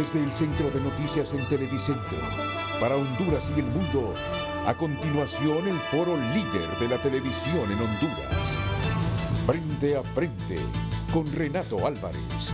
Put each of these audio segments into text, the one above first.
Desde el Centro de Noticias en Televicentro, para Honduras y el mundo, a continuación el foro líder de la televisión en Honduras. Frente a frente, con Renato Álvarez.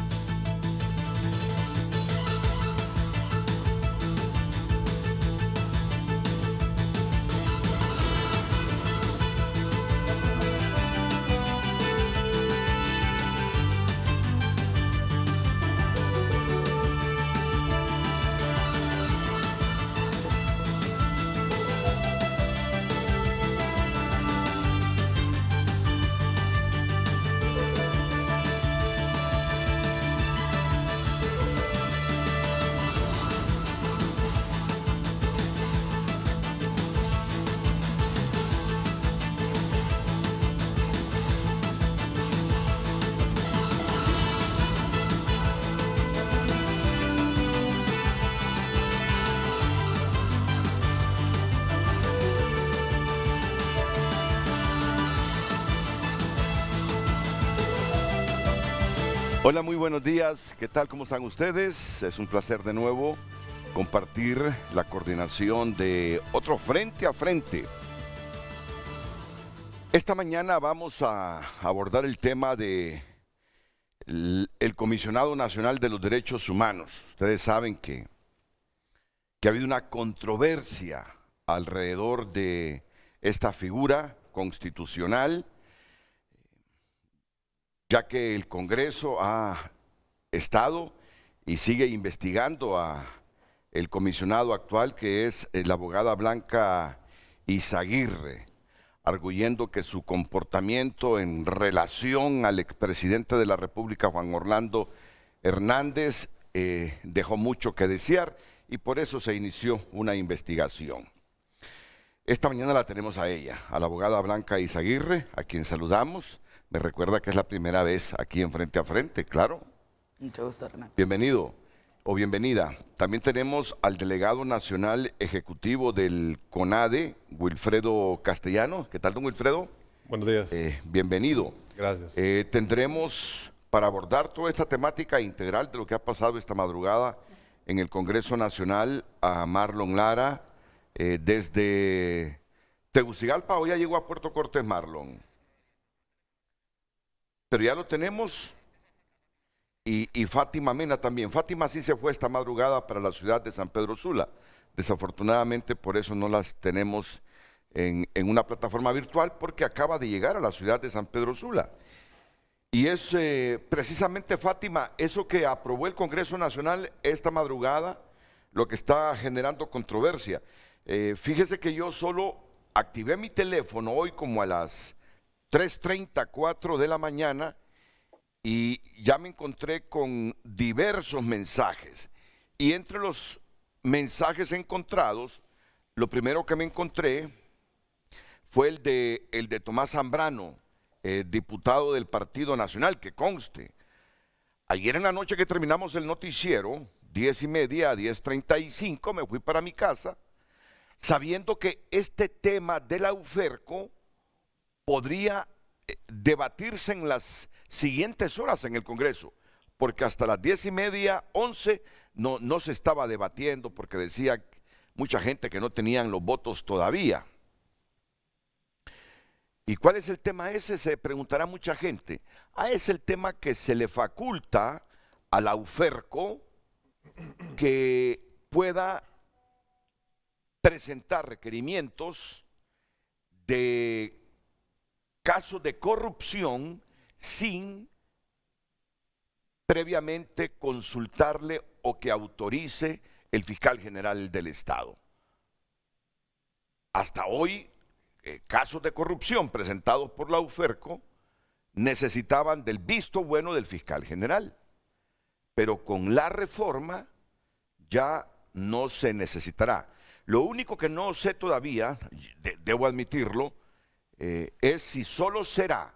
Hola, muy buenos días. ¿Qué tal? ¿Cómo están ustedes? Es un placer de nuevo compartir la coordinación de otro Frente a Frente. Esta mañana vamos a abordar el tema de el Comisionado Nacional de los Derechos Humanos. Ustedes saben que ha habido una controversia alrededor de esta figura constitucional, ya que el Congreso ha estado y sigue investigando a el comisionado actual, que es la abogada Blanca Izaguirre, arguyendo que su comportamiento en relación al expresidente de la República, Juan Orlando Hernández, dejó mucho que desear y por eso se inició una investigación. Esta mañana la tenemos a ella, a la abogada Blanca Izaguirre, a quien saludamos. Me recuerda que es la primera vez aquí en Frente a Frente, claro. Mucho gusto, Renato. Bienvenido o bienvenida. También tenemos al delegado nacional ejecutivo del CONADE, Wilfredo Castellano. ¿Qué tal, don Wilfredo? Buenos días. Bienvenido. Gracias. Tendremos para abordar toda esta temática integral de lo que ha pasado esta madrugada en el Congreso Nacional a Marlon Lara, desde Tegucigalpa, o ya llegó a Puerto Cortés, Marlon. Pero ya lo tenemos, y Fátima Mena también. Fátima sí se fue esta madrugada para la ciudad de San Pedro Sula. Desafortunadamente por eso no las tenemos en una plataforma virtual, porque acaba de llegar a la ciudad de San Pedro Sula. Y es precisamente, Fátima, eso que aprobó el Congreso Nacional esta madrugada, lo que está generando controversia. Fíjese que yo solo activé mi teléfono hoy como a las 3:30, 4 de la mañana, y ya me encontré con diversos mensajes. Y entre los mensajes encontrados, lo primero que me encontré fue el de Tomás Zambrano, diputado del Partido Nacional, que conste. Ayer en la noche que terminamos el noticiero, 10:30 a 10:35, me fui para mi casa, sabiendo que este tema de la UFERCO podría debatirse en las siguientes horas en el Congreso, porque hasta las 10:30, 11, no se estaba debatiendo, porque decía mucha gente que no tenían los votos todavía. ¿Y cuál es el tema ese? Se preguntará mucha gente. Es el tema que se le faculta a la UFERCO que pueda presentar requerimientos de casos de corrupción sin previamente consultarle o que autorice el fiscal general del Estado. Hasta hoy, casos de corrupción presentados por la UFERCO necesitaban del visto bueno del fiscal general, pero con la reforma ya no se necesitará. Lo único que no sé todavía, debo admitirlo, es si solo será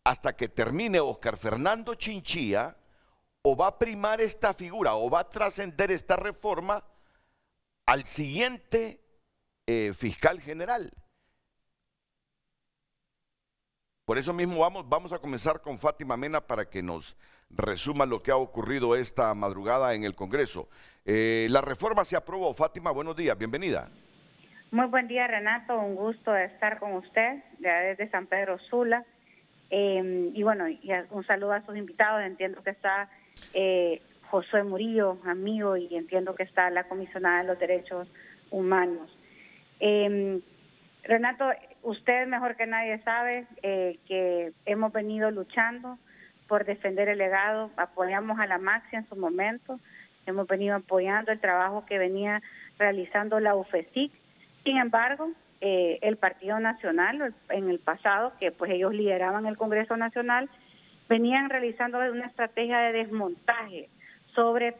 hasta que termine Óscar Fernando Chinchilla, o va a primar esta figura, o va a trascender esta reforma al siguiente fiscal general. Por eso mismo vamos a comenzar con Fátima Mena para que nos resuma lo que ha ocurrido esta madrugada en el Congreso. La reforma se aprobó. Fátima, buenos días, bienvenida. Muy buen día, Renato, un gusto estar con usted desde San Pedro Sula. Y bueno, y un saludo a sus invitados. Entiendo que está Josué Murillo, amigo, y entiendo que está la comisionada de los derechos humanos. Renato, usted mejor que nadie sabe que hemos venido luchando por defender el legado. Apoyamos a la Maxi en su momento, hemos venido apoyando el trabajo que venía realizando la UFESIC. Sin embargo, el Partido Nacional en el pasado, que pues ellos lideraban el Congreso Nacional, venían realizando una estrategia de desmontaje sobre,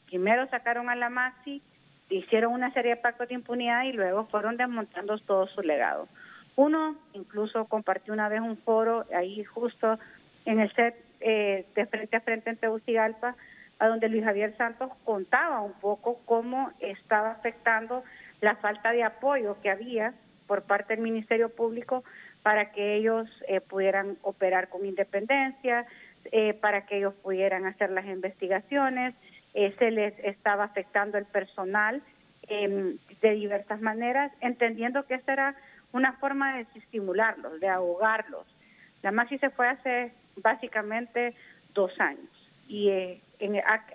primero sacaron a la Maxi, hicieron una serie de pactos de impunidad y luego fueron desmontando todo su legado. Uno incluso compartió una vez un foro ahí justo en el set de Frente a Frente en Tegucigalpa, a donde Luis Javier Santos contaba un poco cómo estaba afectando la falta de apoyo que había por parte del Ministerio Público para que ellos pudieran operar con independencia, para que ellos pudieran hacer las investigaciones. Se les estaba afectando el personal de diversas maneras, entendiendo que esta era una forma de desestimularlos, de ahogarlos. La Maxi se fue hace básicamente 2 años y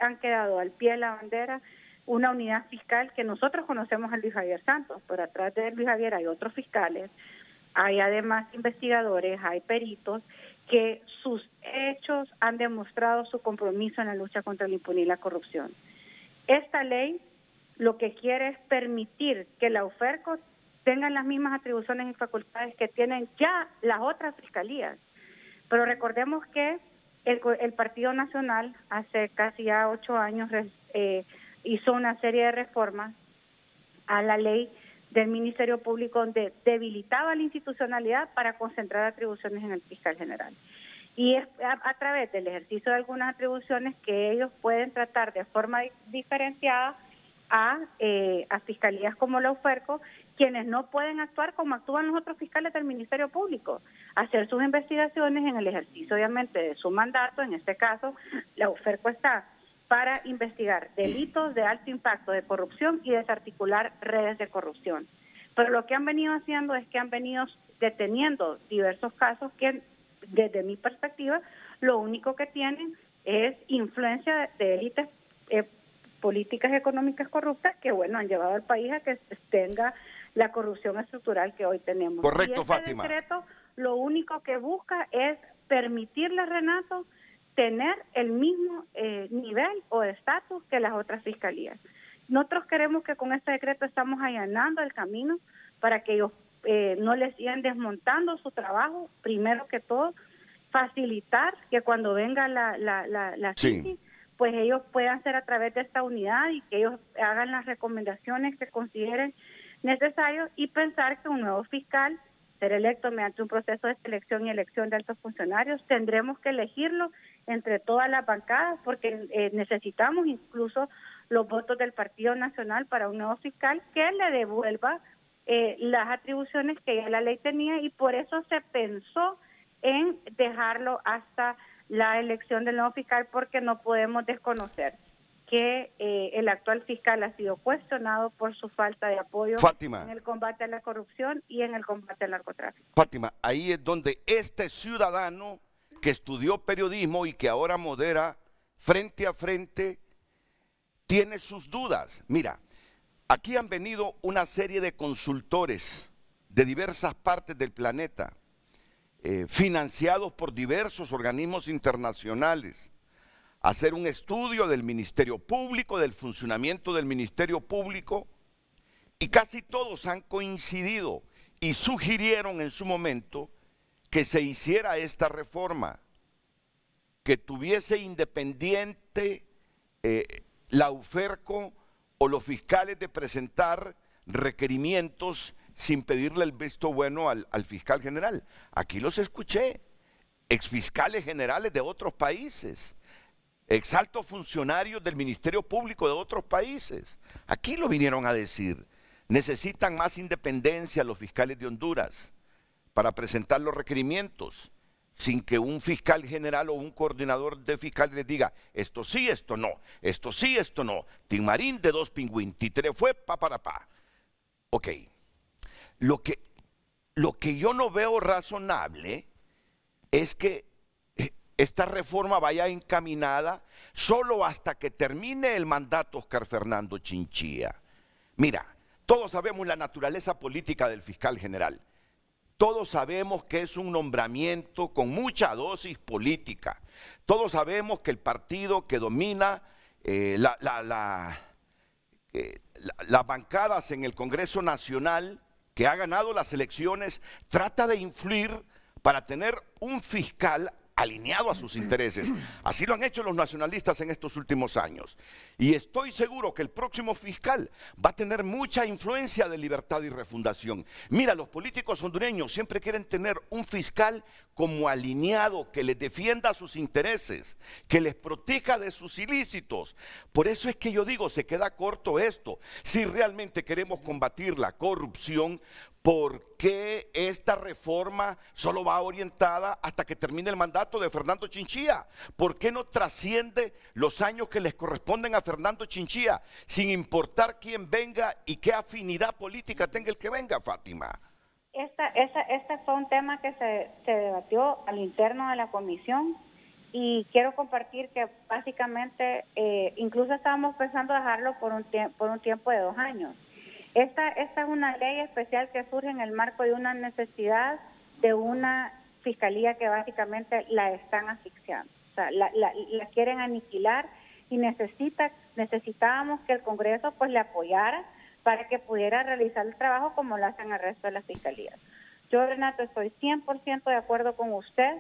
han quedado al pie de la bandera una unidad fiscal que nosotros conocemos a Luis Javier Santos, pero atrás de Luis Javier hay otros fiscales, hay además investigadores, hay peritos, que sus hechos han demostrado su compromiso en la lucha contra la impunidad y la corrupción. Esta ley lo que quiere es permitir que la UFERCO tengan las mismas atribuciones y facultades que tienen ya las otras fiscalías. Pero recordemos que el Partido Nacional hace casi ya 8 años hizo una serie de reformas a la ley del Ministerio Público donde debilitaba la institucionalidad para concentrar atribuciones en el fiscal general. Y es a través del ejercicio de algunas atribuciones que ellos pueden tratar de forma diferenciada a fiscalías como la UFERCO, quienes no pueden actuar como actúan los otros fiscales del Ministerio Público, hacer sus investigaciones en el ejercicio obviamente de su mandato. En este caso, la UFERCO está para investigar delitos de alto impacto de corrupción y desarticular redes de corrupción. Pero lo que han venido haciendo es que han venido deteniendo diversos casos que, desde mi perspectiva, lo único que tienen es influencia de élites políticas económicas corruptas que, bueno, han llevado al país a que tenga la corrupción estructural que hoy tenemos. Correcto, y Fátima. decreto lo único que busca es permitirle, Renato, tener el mismo nivel o estatus que las otras fiscalías. Nosotros queremos que con este decreto estamos allanando el camino para que ellos no les sigan desmontando su trabajo. Primero que todo, facilitar que cuando venga la Sí. pues ellos puedan ser a través de esta unidad y que ellos hagan las recomendaciones que consideren necesarios y pensar que un nuevo fiscal ser electo mediante un proceso de selección y elección de altos funcionarios, tendremos que elegirlo entre todas las bancadas porque necesitamos incluso los votos del Partido Nacional para un nuevo fiscal que le devuelva las atribuciones que ya la ley tenía, y por eso se pensó en dejarlo hasta la elección del nuevo fiscal, porque no podemos desconocer que el actual fiscal ha sido cuestionado por su falta de apoyo, Fátima, en el combate a la corrupción y en el combate al narcotráfico. Fátima, ahí es donde este ciudadano que estudió periodismo y que ahora modera Frente a Frente tiene sus dudas. Mira, aquí han venido una serie de consultores de diversas partes del planeta, financiados por diversos organismos internacionales, hacer un estudio del Ministerio Público, del funcionamiento del Ministerio Público, y casi todos han coincidido y sugirieron en su momento que se hiciera esta reforma, que tuviese independiente la UFERCO o los fiscales de presentar requerimientos sin pedirle el visto bueno al fiscal general. Aquí los escuché, exfiscales generales de otros países, exaltos funcionarios del Ministerio Público de otros países. Aquí lo vinieron a decir. Necesitan más independencia los fiscales de Honduras. para presentar los requerimientos, sin que un fiscal general o un coordinador de fiscales les diga, esto sí, esto no, esto sí, esto no. Timarín de 2 pingüín, títere fue pa. Ok, lo que yo no veo razonable es que esta reforma vaya encaminada solo hasta que termine el mandato Oscar Fernando Chinchilla. Mira, todos sabemos la naturaleza política del fiscal general. Todos sabemos que es un nombramiento con mucha dosis política. Todos sabemos que el partido que domina las bancadas en el Congreso Nacional, que ha ganado las elecciones, trata de influir para tener un fiscal alineado a sus intereses. Así lo han hecho los nacionalistas en estos últimos años. Y estoy seguro que el próximo fiscal va a tener mucha influencia de Libertad y Refundación. Mira, los políticos hondureños siempre quieren tener un fiscal como alineado, que les defienda sus intereses, que les proteja de sus ilícitos. Por eso es que yo digo, se queda corto esto. Si realmente queremos combatir la corrupción, ¿por qué esta reforma solo va orientada hasta que termine el mandato de Fernando Chinchilla? ¿Por qué no trasciende los años que les corresponden a Fernando Chinchilla, sin importar quién venga y qué afinidad política tenga el que venga, Fátima? Este fue un tema que se debatió al interno de la comisión, y quiero compartir que básicamente incluso estábamos pensando dejarlo por un tiempo de 2 años. Esta es una ley especial que surge en el marco de una necesidad de una fiscalía que básicamente la están asfixiando, o sea, la quieren aniquilar, y necesitábamos que el Congreso pues le apoyara para que pudiera realizar el trabajo como lo hacen el resto de las fiscalías. Yo, Renato, estoy 100% de acuerdo con usted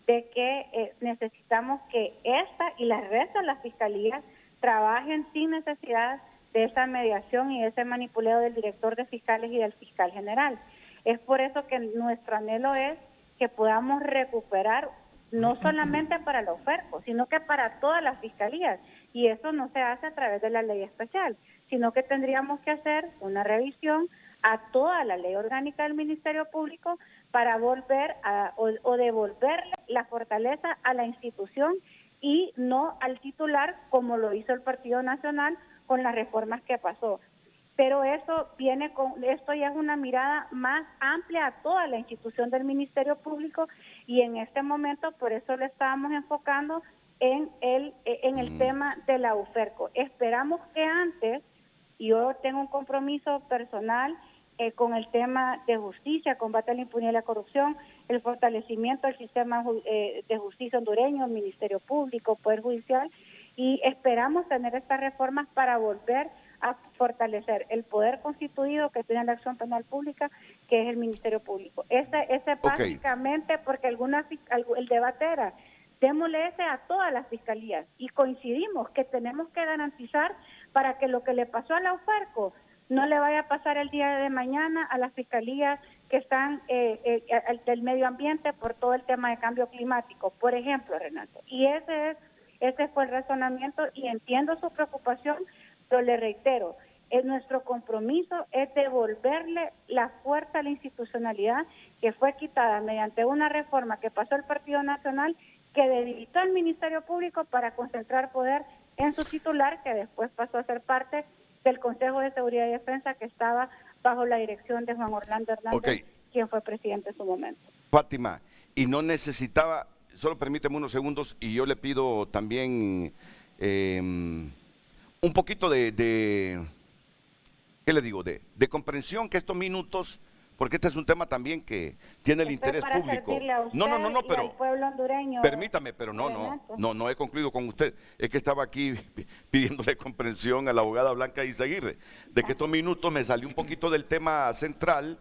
de que necesitamos que esta y las restas de las fiscalías trabajen sin necesidad de esa mediación y ese manipuleo del director de fiscales y del fiscal general. Es por eso que nuestro anhelo es que podamos recuperar no solamente para la OFERCO, sino que para todas las fiscalías, y eso no se hace a través de la ley especial, sino que tendríamos que hacer una revisión a toda la ley orgánica del Ministerio Público para volver o devolverle la fortaleza a la institución y no al titular, como lo hizo el Partido Nacional con las reformas que pasó. Pero esto ya es una mirada más amplia a toda la institución del Ministerio Público, y en este momento por eso lo estábamos enfocando en el tema de la UFERCO. Esperamos que antes, y yo tengo un compromiso personal con el tema de justicia, combate a la impunidad y la corrupción, el fortalecimiento del sistema de justicia hondureño, Ministerio Público, Poder Judicial, y esperamos tener estas reformas para volver a fortalecer el poder constituido que tiene la acción penal pública, que es el Ministerio Público. Ese básicamente, porque el debate era, démosle ese a todas las fiscalías, y coincidimos que tenemos que garantizar para que lo que le pasó a la UFERCO no le vaya a pasar el día de mañana a las fiscalías que están del medio ambiente por todo el tema de cambio climático, por ejemplo, Renato. Y ese fue el razonamiento, y entiendo su preocupación, pero le reitero, nuestro compromiso es devolverle la fuerza a la institucionalidad que fue quitada mediante una reforma que pasó el Partido Nacional, que debilitó al Ministerio Público para concentrar poder en su titular, que después pasó a ser parte del Consejo de Seguridad y Defensa, que estaba bajo la dirección de Juan Orlando Hernández, quien fue presidente en su momento. Fátima, y no necesitaba, solo permíteme unos segundos, y yo le pido también un poquito ¿qué le digo? De comprensión, que estos minutos, porque este es un tema también que tiene el interés público. No, pero pueblo hondureño, permítame, pero no he concluido con usted. Es que estaba aquí pidiéndole comprensión a la abogada Blanca Izaguirre, de que estos minutos me salió un poquito del tema central,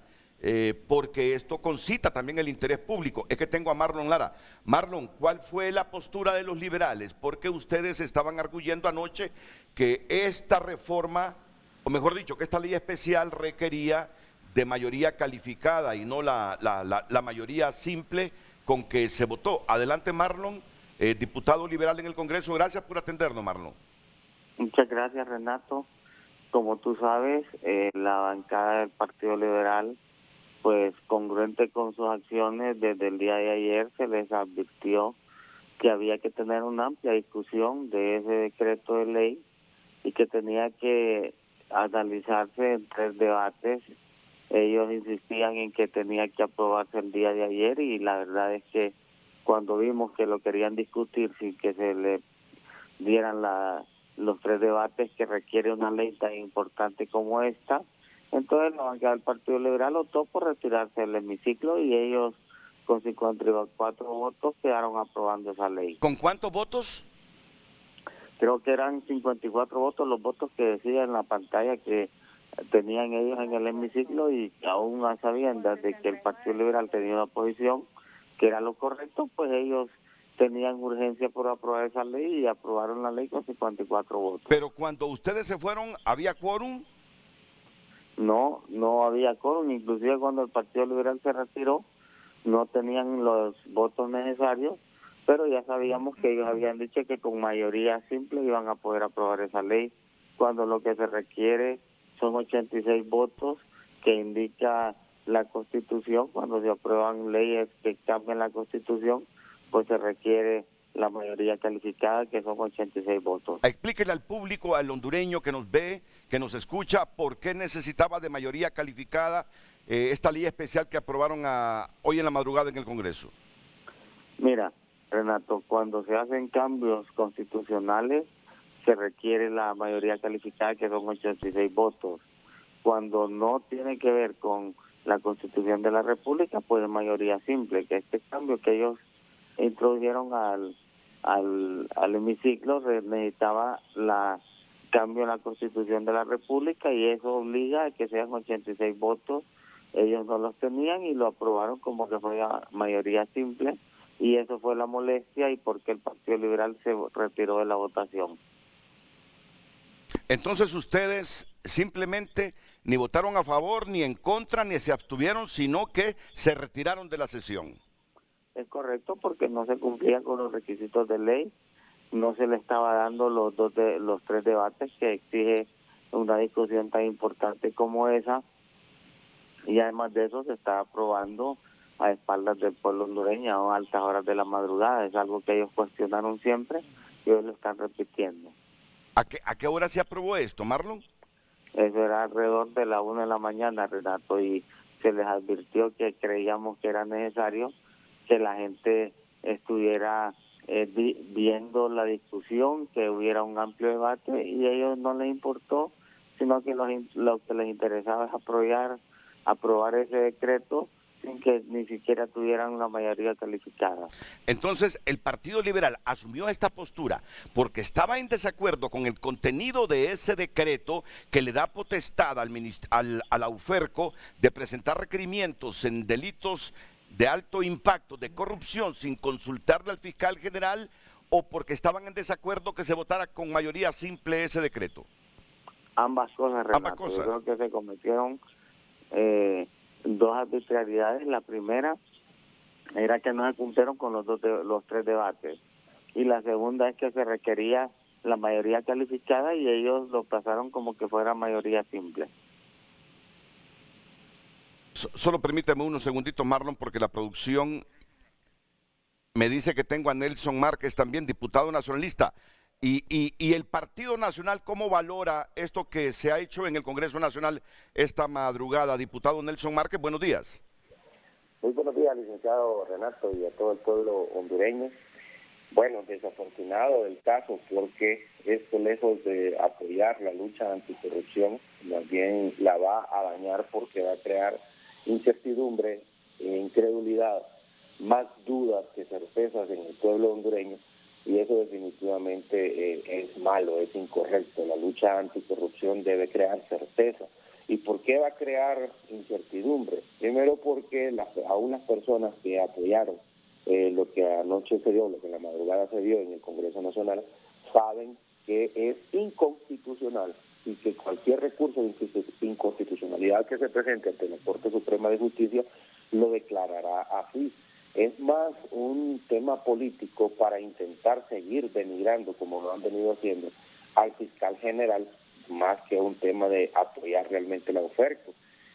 porque esto concita también el interés público. Es que tengo a Marlon Lara. Marlon, ¿cuál fue la postura de los liberales? Porque ustedes estaban arguyendo anoche que esta reforma, o mejor dicho, que esta ley especial requería de mayoría calificada y no la mayoría simple con que se votó. Adelante, Marlon, diputado liberal en el Congreso. Gracias por atendernos, Marlon. Muchas gracias, Renato. Como tú sabes, la bancada del Partido Liberal pues congruente con sus acciones, desde el día de ayer se les advirtió que había que tener una amplia discusión de ese decreto de ley y que tenía que analizarse en 3 debates. Ellos insistían en que tenía que aprobarse el día de ayer y la verdad es que cuando vimos que lo querían discutir sin que se le dieran los 3 debates que requiere una ley tan importante como esta, entonces la bancada del Partido Liberal optó por retirarse del hemiciclo y ellos con 54 votos quedaron aprobando esa ley. ¿Con cuántos votos? Creo que eran 54 votos los votos que decía en la pantalla que tenían ellos en el hemiciclo, y aún a sabiendas de que el Partido Liberal tenía una posición que era lo correcto, pues ellos tenían urgencia por aprobar esa ley y aprobaron la ley con 54 votos. Pero cuando ustedes se fueron, ¿había quórum? No había quórum, inclusive cuando el Partido Liberal se retiró, no tenían los votos necesarios, pero ya sabíamos que ellos habían dicho que con mayoría simple iban a poder aprobar esa ley, cuando lo que se requiere son 86 votos que indica la Constitución. Cuando se aprueban leyes que cambian la Constitución, pues se requiere la mayoría calificada, que son 86 votos. Explíquele al público, al hondureño que nos ve, que nos escucha, por qué necesitaba de mayoría calificada esta ley especial que aprobaron hoy en la madrugada en el Congreso. Mira, Renato, cuando se hacen cambios constitucionales, se requiere la mayoría calificada, que son 86 votos. Cuando no tiene que ver con la Constitución de la República, pues es mayoría simple, que este cambio que ellos introdujeron al hemiciclo necesitaba cambio en la Constitución de la República, y eso obliga a que sean 86 votos. Ellos no los tenían y lo aprobaron como que fuera mayoría simple, y eso fue la molestia y por qué el Partido Liberal se retiró de la votación. Entonces ustedes simplemente ni votaron a favor, ni en contra, ni se abstuvieron, sino que se retiraron de la sesión. Es correcto, porque no se cumplían con los requisitos de ley, no se le estaba dando los 3 debates que exige una discusión tan importante como esa, y además de eso se está aprobando a espaldas del pueblo hondureño a altas horas de la madrugada. Es algo que ellos cuestionaron siempre y hoy lo están repitiendo. ¿A qué hora se aprobó esto, Marlon? Eso era alrededor de la 1 de la mañana, Renato, y se les advirtió que creíamos que era necesario que la gente estuviera viendo la discusión, que hubiera un amplio debate, y a ellos no les importó, sino que lo que les interesaba es aprobar ese decreto sin que ni siquiera tuvieran una mayoría calificada. Entonces, el Partido Liberal asumió esta postura porque estaba en desacuerdo con el contenido de ese decreto que le da potestad a la UFERCO de presentar requerimientos en delitos de alto impacto, de corrupción, sin consultarle al fiscal general, o porque estaban en desacuerdo que se votara con mayoría simple ese decreto. Ambas cosas, Renato. Ambas cosas. Yo creo que se cometieron 2 arbitrariedades. La primera era que no se cumplieron con los 3 debates, y la segunda es que se requería la mayoría calificada y ellos lo pasaron como que fuera mayoría simple. Solo permítame unos segunditos, Marlon, porque la producción me dice que tengo a Nelson Márquez también, diputado nacionalista. Y el Partido Nacional, ¿cómo valora esto que se ha hecho en el Congreso Nacional esta madrugada? Diputado Nelson Márquez, buenos días. Muy buenos días, licenciado Renato, y a todo el pueblo hondureño. Bueno, desafortunado el caso, porque esto, lejos de apoyar la lucha anticorrupción, más bien la va a dañar, porque va a crear incertidumbre e incredulidad, más dudas que certezas en el pueblo hondureño, y eso definitivamente es malo, es incorrecto. La lucha anticorrupción debe crear certeza. ¿Y por qué va a crear incertidumbre? Primero porque a unas personas que apoyaron lo que anoche se dio, lo que en la madrugada se dio en el Congreso Nacional, saben que es inconstitucional, y que cualquier recurso de inconstitucionalidad que se presente ante la Corte Suprema de Justicia lo declarará así. Es más un tema político para intentar seguir denigrando, como lo han venido haciendo, al fiscal general, más que un tema de apoyar realmente la UFERCO.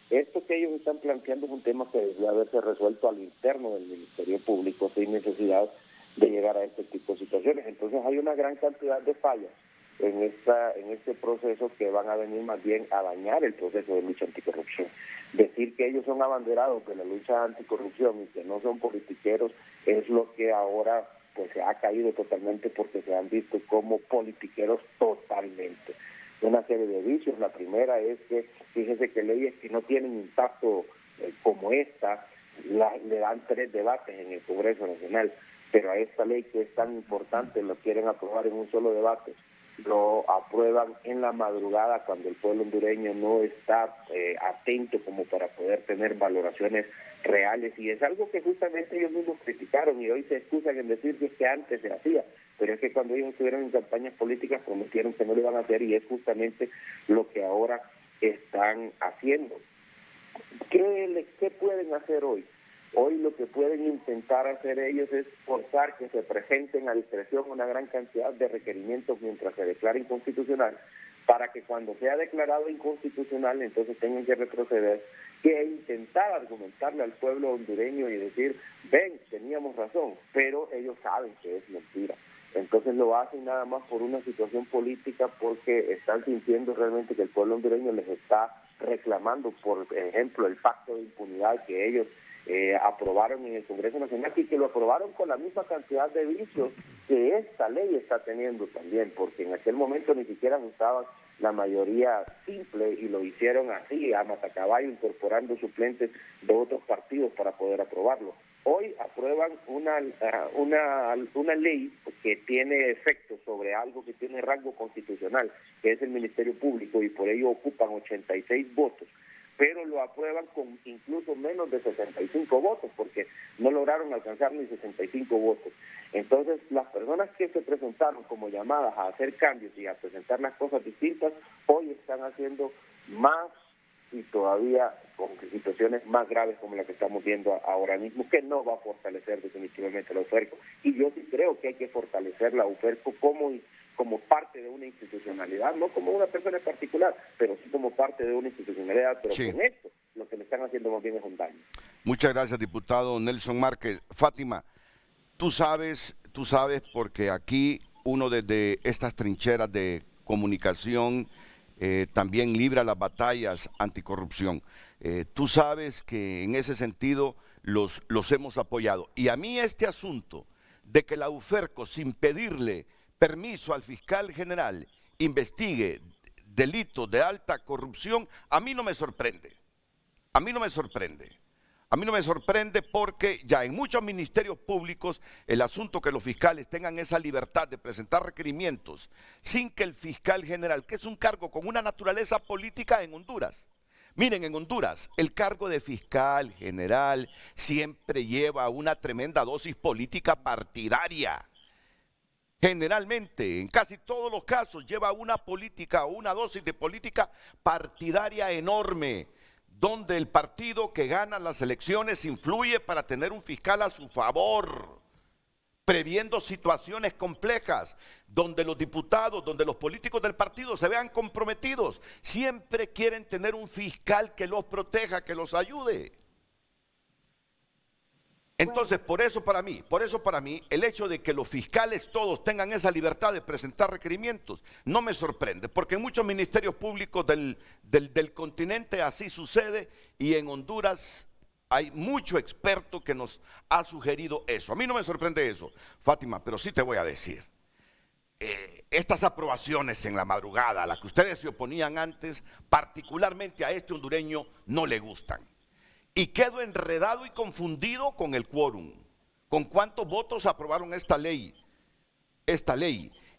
Esto que ellos están planteando es un tema que debe haberse resuelto al interno del Ministerio Público sin necesidad de llegar a este tipo de situaciones. Entonces hay una gran cantidad de fallas en este proceso que van a venir más bien a dañar el proceso de lucha anticorrupción. Decir que ellos son abanderados de la lucha anticorrupción y que no son politiqueros es lo que ahora pues se ha caído totalmente, porque se han visto como politiqueros totalmente. Una serie de vicios. La primera es que, fíjese que leyes que no tienen impacto como esta, le dan 3 debates en el Congreso Nacional, pero a esta ley que es tan importante lo quieren aprobar en un solo debate. Lo aprueban en la madrugada cuando el pueblo hondureño no está atento como para poder tener valoraciones reales, y es algo que justamente ellos mismos criticaron y hoy se excusan en decir que es que antes se hacía, pero es que cuando ellos estuvieron en campañas políticas prometieron que no lo iban a hacer, y es justamente lo que ahora están haciendo. ¿Qué pueden hacer hoy? Hoy lo que pueden intentar hacer ellos es forzar que se presenten a discreción una gran cantidad de requerimientos mientras se declare inconstitucional, para que cuando sea declarado inconstitucional entonces tengan que retroceder, que intentar argumentarle al pueblo hondureño y decir, ven, teníamos razón, pero ellos saben que es mentira. Entonces lo hacen nada más por una situación política, porque están sintiendo realmente que el pueblo hondureño les está reclamando, por ejemplo, el pacto de impunidad que ellos aprobaron en el Congreso Nacional, y que lo aprobaron con la misma cantidad de vicios que esta ley está teniendo también, porque en aquel momento ni siquiera usaban la mayoría simple y lo hicieron así, a matacaballo, incorporando suplentes de otros partidos para poder aprobarlo. Hoy aprueban una ley que tiene efecto sobre algo que tiene rango constitucional, que es el Ministerio Público, y por ello ocupan 86 votos. Pero lo aprueban con incluso menos de 65 votos, porque no lograron alcanzar ni 65 votos. Entonces, las personas que se presentaron como llamadas a hacer cambios y a presentar las cosas distintas, hoy están haciendo más, y todavía con situaciones más graves como la que estamos viendo ahora mismo, que no va a fortalecer definitivamente la UFERCO. Y yo sí creo que hay que fortalecer la UFERCO como parte de una institucionalidad, no como una persona en particular, pero sí como parte de una institucionalidad, pero sí. Con esto lo que le están haciendo más bien es un daño. Muchas gracias, diputado Nelson Márquez. Fátima, tú sabes porque aquí uno desde estas trincheras de comunicación también libra las batallas anticorrupción. Tú sabes que en ese sentido los hemos apoyado. Y a mí este asunto de que la UFERCO, sin pedirle permiso al fiscal general, investigue delitos de alta corrupción, a mí no me sorprende. A mí no me sorprende. A mí no me sorprende, porque ya en muchos ministerios públicos el asunto que los fiscales tengan esa libertad de presentar requerimientos sin que el fiscal general, que es un cargo con una naturaleza política en Honduras. Miren, en Honduras el cargo de fiscal general siempre lleva una tremenda dosis política partidaria. Generalmente, en casi todos los casos, lleva una política o una dosis de política partidaria enorme, donde el partido que gana las elecciones influye para tener un fiscal a su favor, previendo situaciones complejas, donde los diputados, donde los políticos del partido se vean comprometidos. Siempre quieren tener un fiscal que los proteja, que los ayude. Entonces, por eso para mí, el hecho de que los fiscales todos tengan esa libertad de presentar requerimientos no me sorprende, porque en muchos ministerios públicos del continente así sucede, y en Honduras hay mucho experto que nos ha sugerido eso. A mí no me sorprende eso, Fátima, pero sí te voy a decir, estas aprobaciones en la madrugada, a las que ustedes se oponían antes, particularmente a este hondureño, no le gustan. Y quedo enredado y confundido con el quórum, con cuántos votos aprobaron esta ley.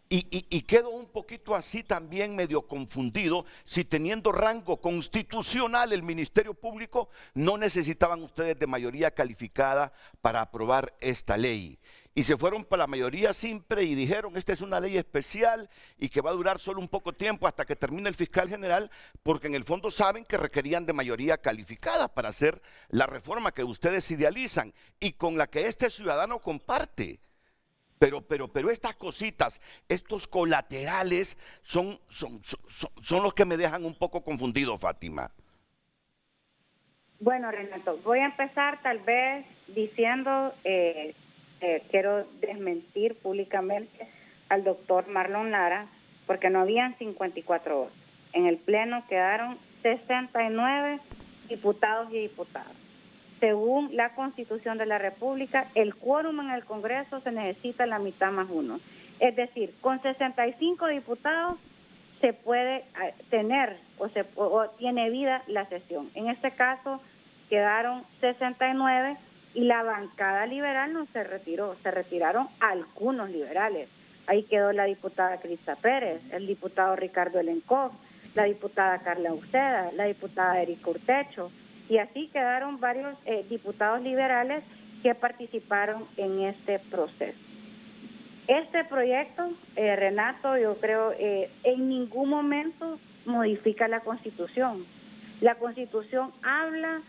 Y quedo un poquito así también medio confundido, si teniendo rango constitucional el Ministerio Público, no necesitaban ustedes de mayoría calificada para aprobar esta ley. Y se fueron para la mayoría simple y dijeron, esta es una ley especial y que va a durar solo un poco tiempo hasta que termine el fiscal general, porque en el fondo saben que requerían de mayoría calificada para hacer la reforma que ustedes idealizan y con la que este ciudadano comparte. Pero estas cositas, estos colaterales son los que me dejan un poco confundido, Fátima. Bueno, Renato, voy a empezar tal vez diciendo, quiero desmentir públicamente al doctor Marlon Lara, porque no habían 54 votos. En el Pleno quedaron 69 diputados y diputadas. Según la Constitución de la República, el quórum en el Congreso se necesita la mitad más uno. Es decir, con 65 diputados se puede tener o tiene vida la sesión. En este caso quedaron 69 y la bancada liberal no se retiró, se retiraron algunos liberales. Ahí quedó la diputada Crista Pérez, el diputado Ricardo Elencov, la diputada Carla Uceda, la diputada Erika Urtecho, y así quedaron varios diputados liberales que participaron en este proceso. Este proyecto, Renato, yo creo, en ningún momento modifica la Constitución. La Constitución habla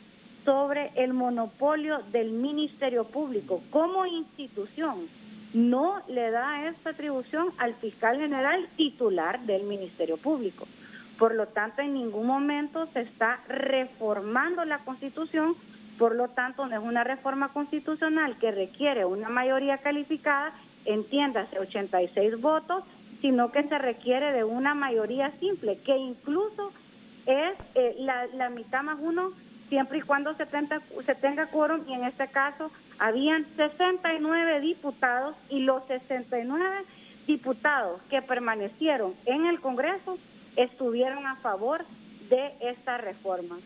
sobre el monopolio del Ministerio Público como institución. No le da esta atribución al fiscal general titular del Ministerio Público. Por lo tanto, en ningún momento se está reformando la Constitución. Por lo tanto, no es una reforma constitucional que requiere una mayoría calificada, entiéndase 86 votos, sino que se requiere de una mayoría simple, que incluso es la mitad más uno, siempre y cuando se tenga quórum, y en este caso habían 69 diputados, y los 69 diputados que permanecieron en el Congreso estuvieron a favor de esta reforma.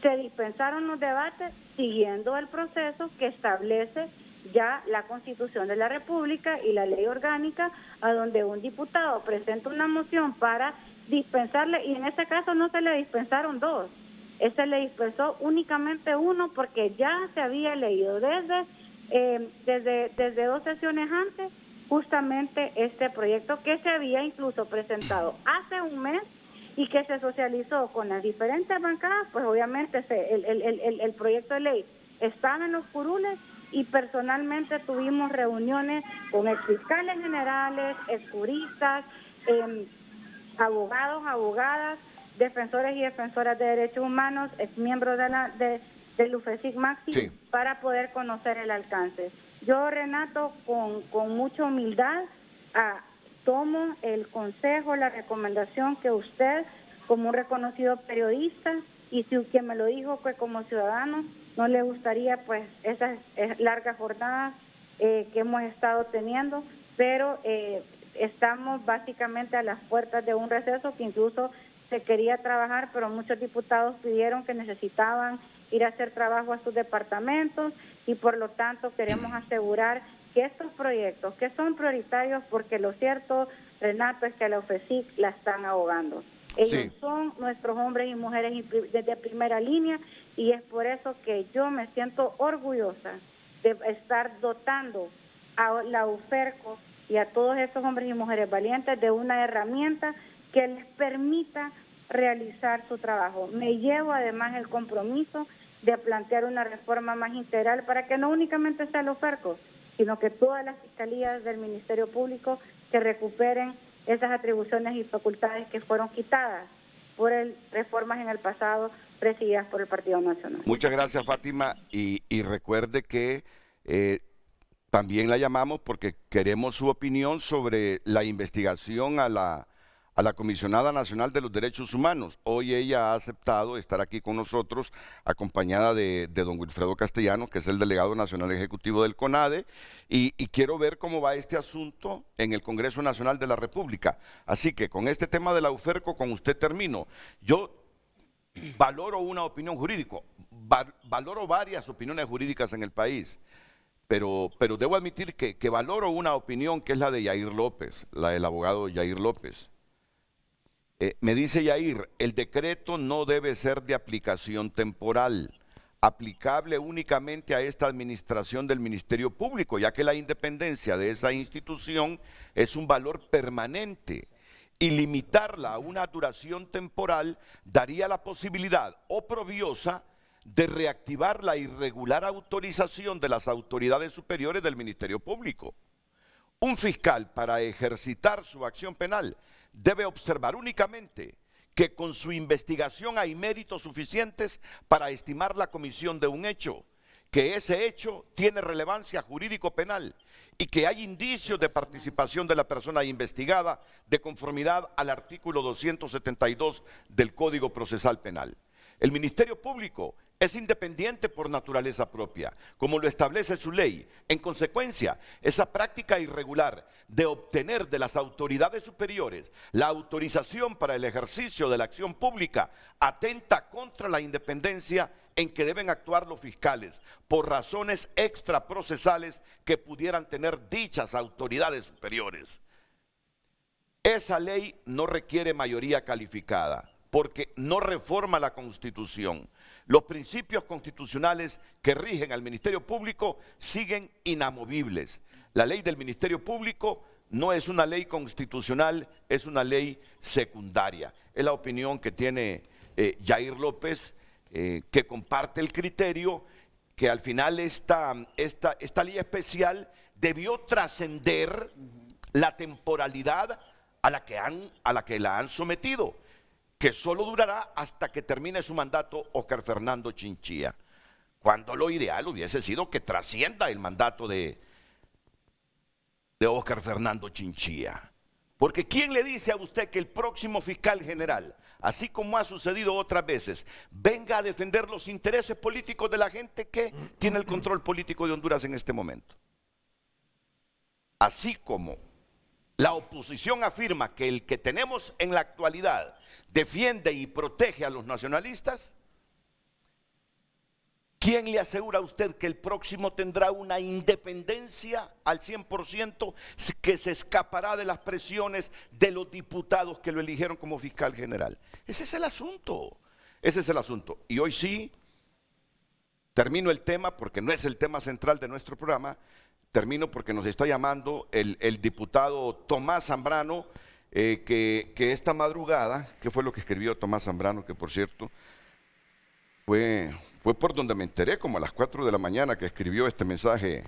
Se dispensaron los debates siguiendo el proceso que establece ya la Constitución de la República y la Ley Orgánica, a donde un diputado presenta una moción para dispensarle, y en este caso no se le dispensaron dos, se le dispensó únicamente uno, porque ya se había leído desde 2 sesiones antes justamente este proyecto, que se había incluso presentado hace un mes y que se socializó con las diferentes bancadas. Pues obviamente el proyecto de ley estaba en los curules, y personalmente tuvimos reuniones con exfiscales generales, exjuristas, abogados, abogadas, defensores y defensoras de derechos humanos, exmiembros del UFESIC Maxi, sí, para poder conocer el alcance. Yo, Renato, con mucha humildad, tomo el consejo, la recomendación que usted, como un reconocido periodista, y si quien me lo dijo que como ciudadano no le gustaría pues esas largas jornadas que hemos estado teniendo, pero estamos básicamente a las puertas de un receso que incluso se quería trabajar, pero muchos diputados pidieron que necesitaban ir a hacer trabajo a sus departamentos, y por lo tanto queremos asegurar que estos proyectos, que son prioritarios, porque lo cierto, Renato, es que a la UFESIC la están ahogando. Ellos sí son nuestros hombres y mujeres de primera línea, y es por eso que yo me siento orgullosa de estar dotando a la UFERCO y a todos esos hombres y mujeres valientes de una herramienta que les permita realizar su trabajo. Me llevo además el compromiso de plantear una reforma más integral para que no únicamente sea la UFERCO, sino que todas las fiscalías del Ministerio Público que recuperen esas atribuciones y facultades que fueron quitadas por reformas en el pasado presididas por el Partido Nacional. Muchas gracias, Fátima, y recuerde que también la llamamos porque queremos su opinión sobre la investigación a la Comisionada Nacional de los Derechos Humanos. Hoy ella ha aceptado estar aquí con nosotros, acompañada de don Wilfredo Castellanos, que es el delegado nacional ejecutivo del CONADE, y quiero ver cómo va este asunto en el Congreso Nacional de la República. Así que con este tema de la UFERCO, con usted termino. Yo valoro una opinión jurídica, valoro varias opiniones jurídicas en el país, pero debo admitir que valoro una opinión que es la de Yair López, la del abogado Yair López. Me dice Yair, el decreto no debe ser de aplicación temporal, aplicable únicamente a esta administración del Ministerio Público, ya que la independencia de esa institución es un valor permanente, y limitarla a una duración temporal daría la posibilidad oprobiosa de reactivar la irregular autorización de las autoridades superiores del Ministerio Público. Un fiscal, para ejercitar su acción penal, debe observar únicamente que con su investigación hay méritos suficientes para estimar la comisión de un hecho, que ese hecho tiene relevancia jurídico-penal y que hay indicios de participación de la persona investigada de conformidad al artículo 272 del Código Procesal Penal. El Ministerio Público es independiente por naturaleza propia, como lo establece su ley. En consecuencia, esa práctica irregular de obtener de las autoridades superiores la autorización para el ejercicio de la acción pública atenta contra la independencia en que deben actuar los fiscales por razones extraprocesales que pudieran tener dichas autoridades superiores. Esa ley no requiere mayoría calificada porque no reforma la Constitución. Los principios constitucionales que rigen al Ministerio Público siguen inamovibles. La ley del Ministerio Público no es una ley constitucional, es una ley secundaria. Es la opinión que tiene Yair López, que comparte el criterio que al final esta ley especial debió trascender la temporalidad a la que la han sometido, que solo durará hasta que termine su mandato Óscar Fernando Chinchilla, cuando lo ideal hubiese sido que trascienda el mandato de Óscar Fernando Chinchilla. Porque ¿quién le dice a usted que el próximo fiscal general, así como ha sucedido otras veces, venga a defender los intereses políticos de la gente que tiene el control político de Honduras en este momento? Así como la oposición afirma que el que tenemos en la actualidad defiende y protege a los nacionalistas, ¿quién le asegura a usted que el próximo tendrá una independencia al 100% que se escapará de las presiones de los diputados que lo eligieron como fiscal general? Ese es el asunto, ese es el asunto. Y hoy sí, termino el tema porque no es el tema central de nuestro programa, termino porque nos está llamando el diputado Tomás Zambrano, que esta madrugada, ¿qué fue lo que escribió Tomás Zambrano? Que por cierto, fue por donde me enteré, como a las 4 de la mañana que escribió este mensaje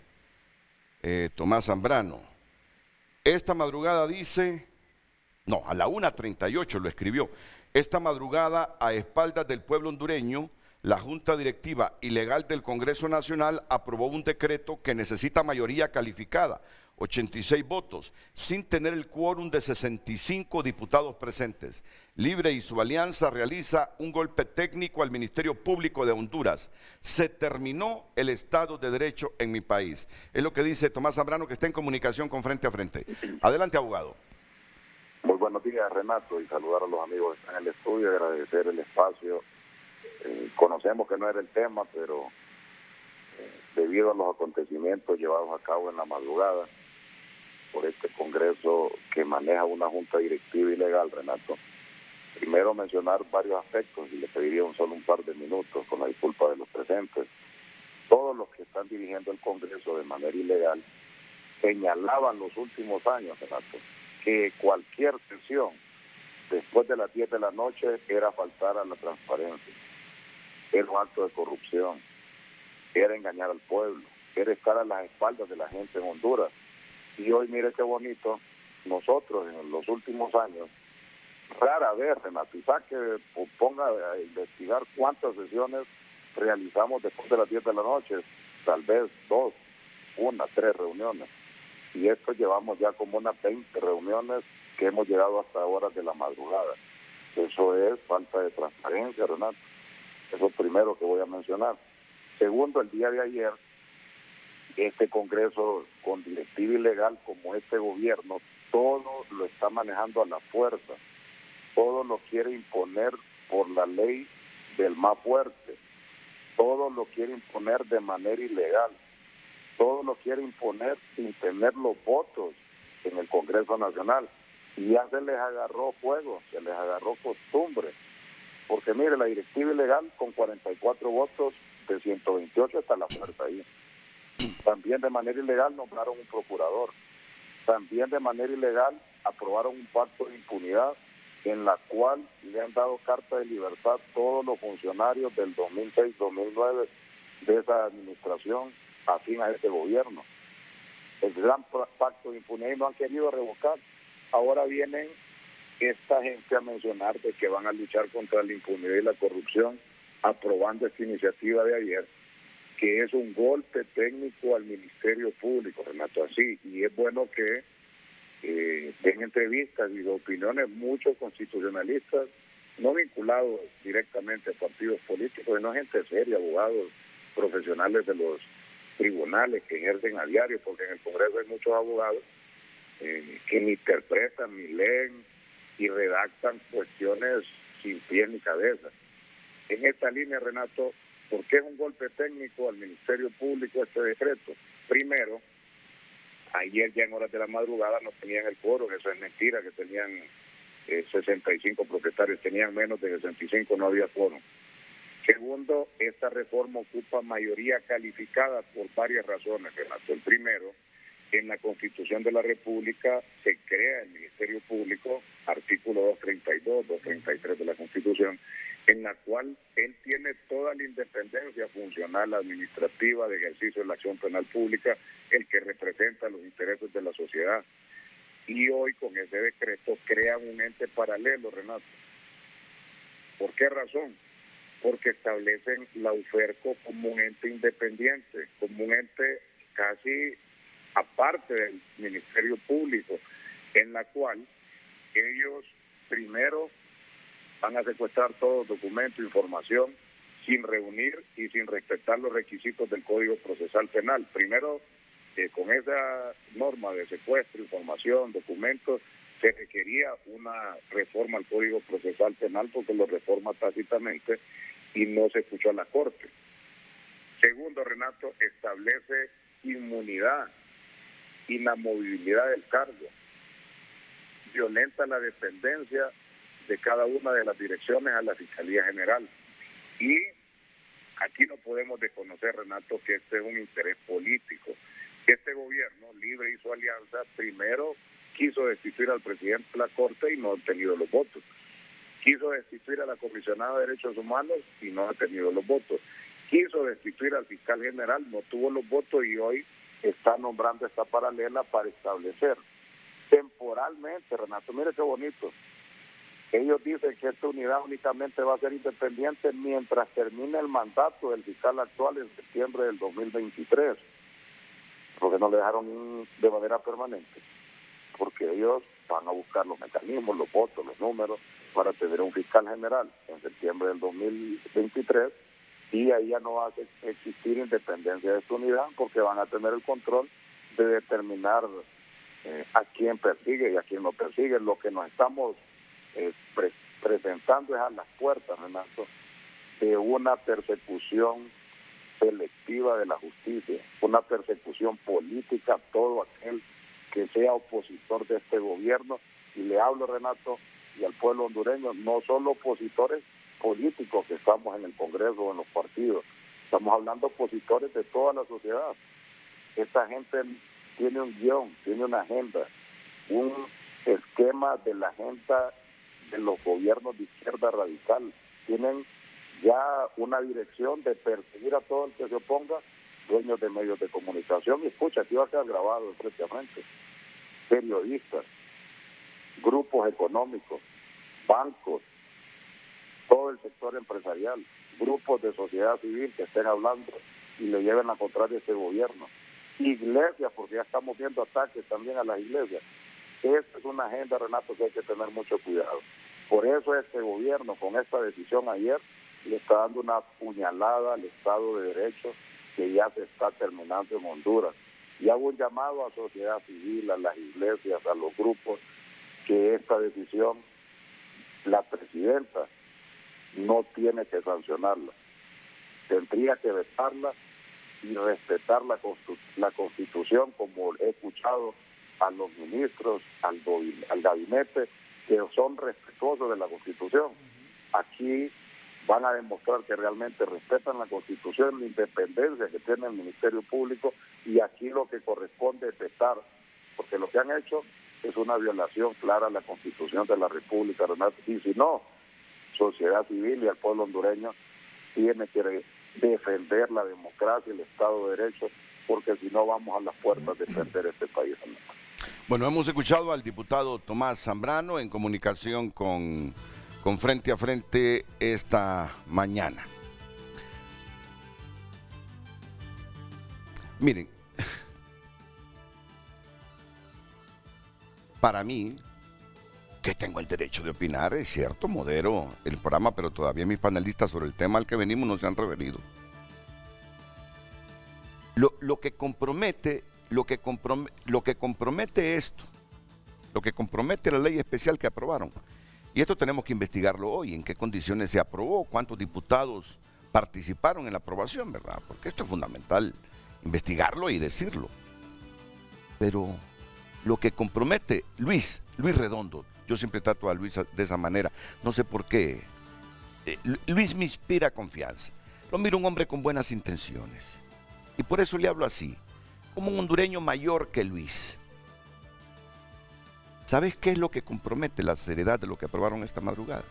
Tomás Zambrano. Esta madrugada dice, no, a la 1:38 lo escribió. Esta madrugada, a espaldas del pueblo hondureño, la Junta Directiva Ilegal del Congreso Nacional aprobó un decreto que necesita mayoría calificada, 86 votos, sin tener el quórum de 65 diputados presentes. Libre y su alianza realiza un golpe técnico al Ministerio Público de Honduras. Se terminó el Estado de Derecho en mi país. Es lo que dice Tomás Zambrano, que está en comunicación con Frente a Frente. Adelante, abogado. Muy buenos días, Renato, y saludar a los amigos que están en el estudio, agradecer el espacio. Conocemos que no era el tema, pero debido a los acontecimientos llevados a cabo en la madrugada por este Congreso que maneja una junta directiva ilegal, Renato, primero mencionar varios aspectos y le pediría un par de minutos con la disculpa de los presentes. Todos los que están dirigiendo el Congreso de manera ilegal señalaban los últimos años, Renato, que cualquier sesión después de las 10 de la noche era faltar a la transparencia, era un acto de corrupción, era engañar al pueblo, era estar a las espaldas de la gente en Honduras. Y hoy, mire qué bonito, nosotros en los últimos años, rara vez, Renato, ponga a investigar cuántas sesiones realizamos después de las 10 de la noche, tal vez 2, 1, 3 reuniones. Y esto llevamos ya como unas 20 reuniones que hemos llegado hasta horas de la madrugada. Eso es falta de transparencia, Renato. Eso es primero que voy a mencionar. Segundo, el día de ayer, este Congreso con directiva ilegal como este gobierno, todo lo está manejando a la fuerza. Todo lo quiere imponer por la ley del más fuerte. Todo lo quiere imponer de manera ilegal. Todo lo quiere imponer sin tener los votos en el Congreso Nacional. Y ya se les agarró fuego, se les agarró costumbre. Porque mire, la directiva ilegal con 44 votos de 128 está a la fuerza ahí. También de manera ilegal nombraron un procurador. También de manera ilegal aprobaron un pacto de impunidad en la cual le han dado carta de libertad a todos los funcionarios del 2006-2009 de esa administración afín a este gobierno. El gran pacto de impunidad y no han querido revocar. Ahora vienen esta gente a mencionar de que van a luchar contra la impunidad y la corrupción, aprobando esta iniciativa de ayer, que es un golpe técnico al Ministerio Público, Renato, así, y es bueno que den entrevistas y de opiniones muchos constitucionalistas, no vinculados directamente a partidos políticos, sino gente seria, abogados, profesionales de los tribunales que ejercen a diario, porque en el Congreso hay muchos abogados que ni interpretan, ni leen y redactan cuestiones sin pie ni cabeza. En esta línea, Renato, ¿por qué es un golpe técnico al Ministerio Público este decreto? Primero, ayer ya en horas de la madrugada no tenían el quórum, eso es mentira, que tenían 65 propietarios, tenían menos de 65, no había quórum. Segundo, esta reforma ocupa mayoría calificada por varias razones, Renato. El primero, en la Constitución de la República se crea el Ministerio Público, artículo 232, 233 de la Constitución, en la cual él tiene toda la independencia funcional, administrativa, de ejercicio de la acción penal pública, el que representa los intereses de la sociedad. Y hoy con ese decreto crean un ente paralelo, Renato. ¿Por qué razón? Porque establecen la UFERCO como un ente independiente, como un ente casi aparte del Ministerio Público, en la cual ellos primero van a secuestrar todo documento, información, sin reunir y sin respetar los requisitos del Código Procesal Penal. Primero, con esa norma de secuestro, información, documentos, se requería una reforma al Código Procesal Penal porque lo reforma tácitamente y no se escuchó a la Corte. Segundo, Renato, establece inmunidad, inamovibilidad del cargo, violenta la dependencia de cada una de las direcciones a la Fiscalía General. Y aquí no podemos desconocer, Renato, que este es un interés político. Este gobierno, Libre y su alianza, primero quiso destituir al presidente de la Corte y no ha obtenido los votos. Quiso destituir a la comisionada de Derechos Humanos y no ha tenido los votos. Quiso destituir al fiscal general, no tuvo los votos y hoy está nombrando esta paralela para establecer temporalmente, Renato, mire qué bonito. Ellos dicen que esta unidad únicamente va a ser independiente mientras termine el mandato del fiscal actual en septiembre del 2023, porque no le dejaron de manera permanente, porque ellos van a buscar los mecanismos, los votos, los números para tener un fiscal general en septiembre del 2023 y ahí ya no va a existir independencia de esta unidad porque van a tener el control de determinar a quién persigue y a quién no persigue. Lo que nos estamos presentando es a las puertas, Renato, de una persecución selectiva de la justicia, una persecución política a todo aquel que sea opositor de este gobierno. Y le hablo, Renato, y al pueblo hondureño, no solo opositores políticos que estamos en el Congreso o en los partidos, estamos hablando opositores de toda la sociedad. Esta gente tiene un guión, tiene una agenda, un esquema de la agenda de los gobiernos de izquierda radical. Tienen ya una dirección de perseguir a todo el que se oponga, dueños de medios de comunicación. Y escucha, aquí va a quedar grabado precisamente, periodistas, grupos económicos, bancos, todo el sector empresarial, grupos de sociedad civil que estén hablando y le lleven la contraria a este gobierno. Iglesias, porque ya estamos viendo ataques también a las iglesias. Esta es una agenda, Renato, que hay que tener mucho cuidado. Por eso este gobierno, con esta decisión ayer, le está dando una puñalada al Estado de Derecho que ya se está terminando en Honduras. Y hago un llamado a sociedad civil, a las iglesias, a los grupos, que esta decisión, la presidenta no tiene que sancionarla. Tendría que vetarla y respetar la Constitución, como he escuchado a los ministros, al gabinete, que son respetuosos de la Constitución. Aquí van a demostrar que realmente respetan la Constitución, la independencia que tiene el Ministerio Público, y aquí lo que corresponde es vetar, porque lo que han hecho es una violación clara a la Constitución de la República, Renato. Y si no, sociedad civil y el pueblo hondureño tiene que defender la democracia y el Estado de Derecho, porque si no vamos a las puertas de perder este país, Renato. Bueno, hemos escuchado al diputado Tomás Zambrano en comunicación con Frente a Frente esta mañana. Miren, para mí, que tengo el derecho de opinar, es cierto, modero el programa, pero todavía mis panelistas sobre el tema al que venimos no se han referido. Lo que compromete esto, lo que compromete la ley especial que aprobaron, y esto tenemos que investigarlo hoy, en qué condiciones se aprobó, cuántos diputados participaron en la aprobación, ¿verdad? Porque esto es fundamental, investigarlo y decirlo. Pero lo que compromete, Luis Redondo, yo siempre trato a Luis de esa manera, no sé por qué, Luis me inspira confianza, lo miro un hombre con buenas intenciones, y por eso le hablo así, como un hondureño mayor que Luis. ¿Sabes qué es lo que compromete la seriedad de lo que aprobaron esta madrugada?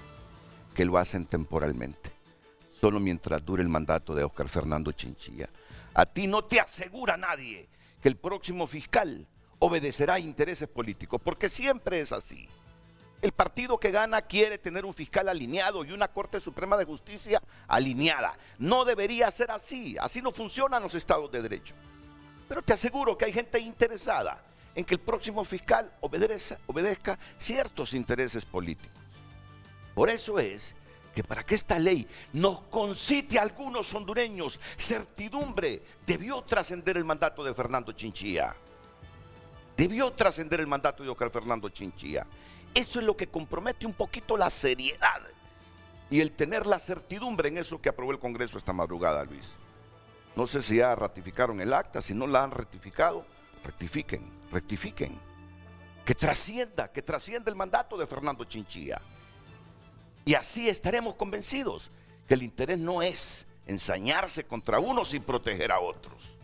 Que lo hacen temporalmente, solo mientras dure el mandato de Óscar Fernando Chinchilla. A ti no te asegura nadie que el próximo fiscal obedecerá a intereses políticos, porque siempre es así. El partido que gana quiere tener un fiscal alineado y una Corte Suprema de Justicia alineada. No debería ser así, así no funcionan los estados de derecho. Pero te aseguro que hay gente interesada en que el próximo fiscal obedezca ciertos intereses políticos. Por eso es que para que esta ley nos concite a algunos hondureños certidumbre, debió trascender el mandato de Fernando Chinchilla. Debió trascender el mandato de Óscar Fernando Chinchilla. Eso es lo que compromete un poquito la seriedad y el tener la certidumbre en eso que aprobó el Congreso esta madrugada, Luis. No sé si ya ratificaron el acta, si no la han ratificado, rectifiquen. Que trascienda el mandato de Fernando Chinchilla. Y así estaremos convencidos que el interés no es ensañarse contra unos y proteger a otros.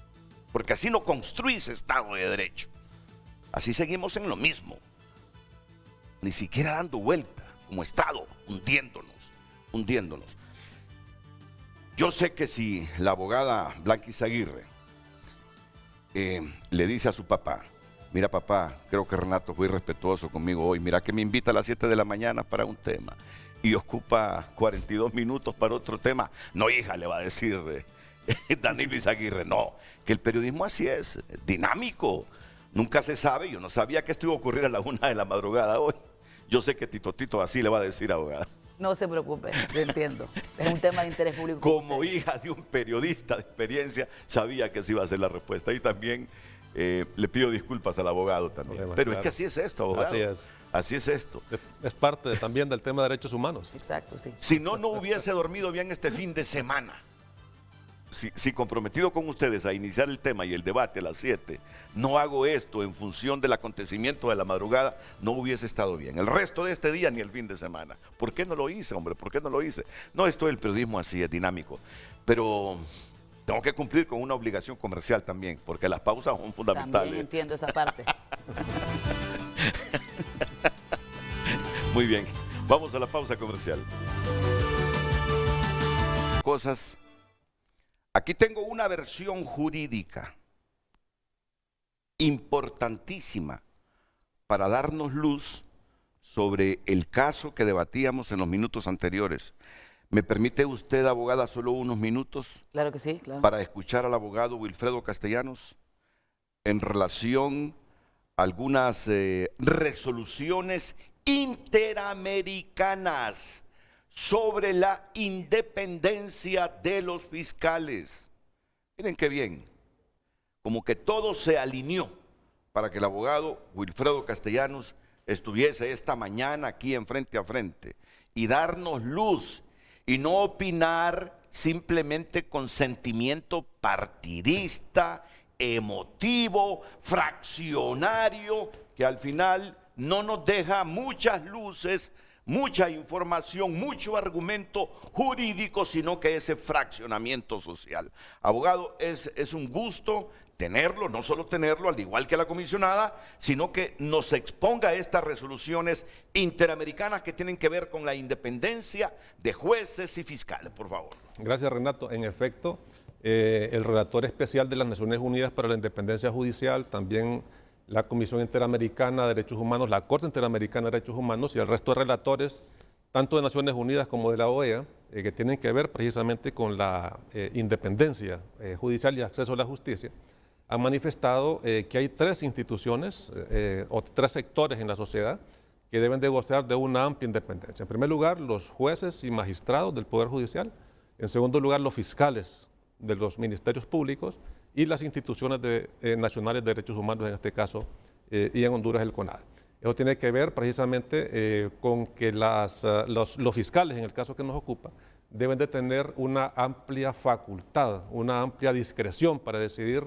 Porque así no construís Estado de Derecho. Así seguimos en lo mismo. Ni siquiera dando vuelta como Estado, hundiéndonos. Yo sé que si la abogada Blanca Izaguirre le dice a su papá, mira papá, creo que Renato fue irrespetuoso conmigo hoy, mira que me invita a las 7 de la mañana para un tema y ocupa 42 minutos para otro tema, no hija, le va a decir Danilo Izaguirre, no, que el periodismo así es, dinámico, nunca se sabe, yo no sabía que esto iba a ocurrir a la 1 de la madrugada hoy, yo sé que Tito así le va a decir, abogada. No se preocupe, lo entiendo. Es un tema de interés público. Como hija de un periodista de experiencia, sabía que esa iba a ser la respuesta. Y también le pido disculpas al abogado también. Pero claro, es que así es esto, abogado. Así es. Así es esto. Es parte también del tema de derechos humanos. Exacto, sí. Si no hubiese dormido bien este fin de semana. Si comprometido con ustedes a iniciar el tema y el debate a las 7, no hago esto en función del acontecimiento de la madrugada, no hubiese estado bien. El resto de este día ni el fin de semana. ¿Por qué no lo hice, hombre? ¿Por qué no lo hice? No, esto del periodismo así es dinámico. Pero tengo que cumplir con una obligación comercial también, porque las pausas son fundamentales. También entiendo esa parte. Muy bien, vamos a la pausa comercial. Cosas. Aquí tengo una versión jurídica importantísima para darnos luz sobre el caso que debatíamos en los minutos anteriores. ¿Me permite usted, abogada, solo unos minutos? Claro que sí, claro. Para escuchar al abogado Wilfredo Castellanos en relación a algunas resoluciones interamericanas sobre la independencia de los fiscales. Miren qué bien, como que todo se alineó para que el abogado Wilfredo Castellanos estuviese esta mañana aquí en Frente a Frente y darnos luz y no opinar simplemente con sentimiento partidista, emotivo, fraccionario, que al final no nos deja muchas luces, mucha información, mucho argumento jurídico, sino que ese fraccionamiento social. Abogado, es un gusto tenerlo, no solo tenerlo, al igual que la comisionada, sino que nos exponga estas resoluciones interamericanas que tienen que ver con la independencia de jueces y fiscales, por favor. Gracias, Renato. En efecto, el relator especial de las Naciones Unidas para la Independencia Judicial, también la Comisión Interamericana de Derechos Humanos, la Corte Interamericana de Derechos Humanos y el resto de relatores, tanto de Naciones Unidas como de la OEA, que tienen que ver precisamente con la independencia judicial y acceso a la justicia, han manifestado que hay tres instituciones o tres sectores en la sociedad que deben de gozar de una amplia independencia. En primer lugar, los jueces y magistrados del Poder Judicial. En segundo lugar, los fiscales de los ministerios públicos y las instituciones nacionales de derechos humanos, en este caso, y en Honduras el CONADE. Eso tiene que ver precisamente con que los fiscales, en el caso que nos ocupa, deben de tener una amplia facultad, una amplia discreción para decidir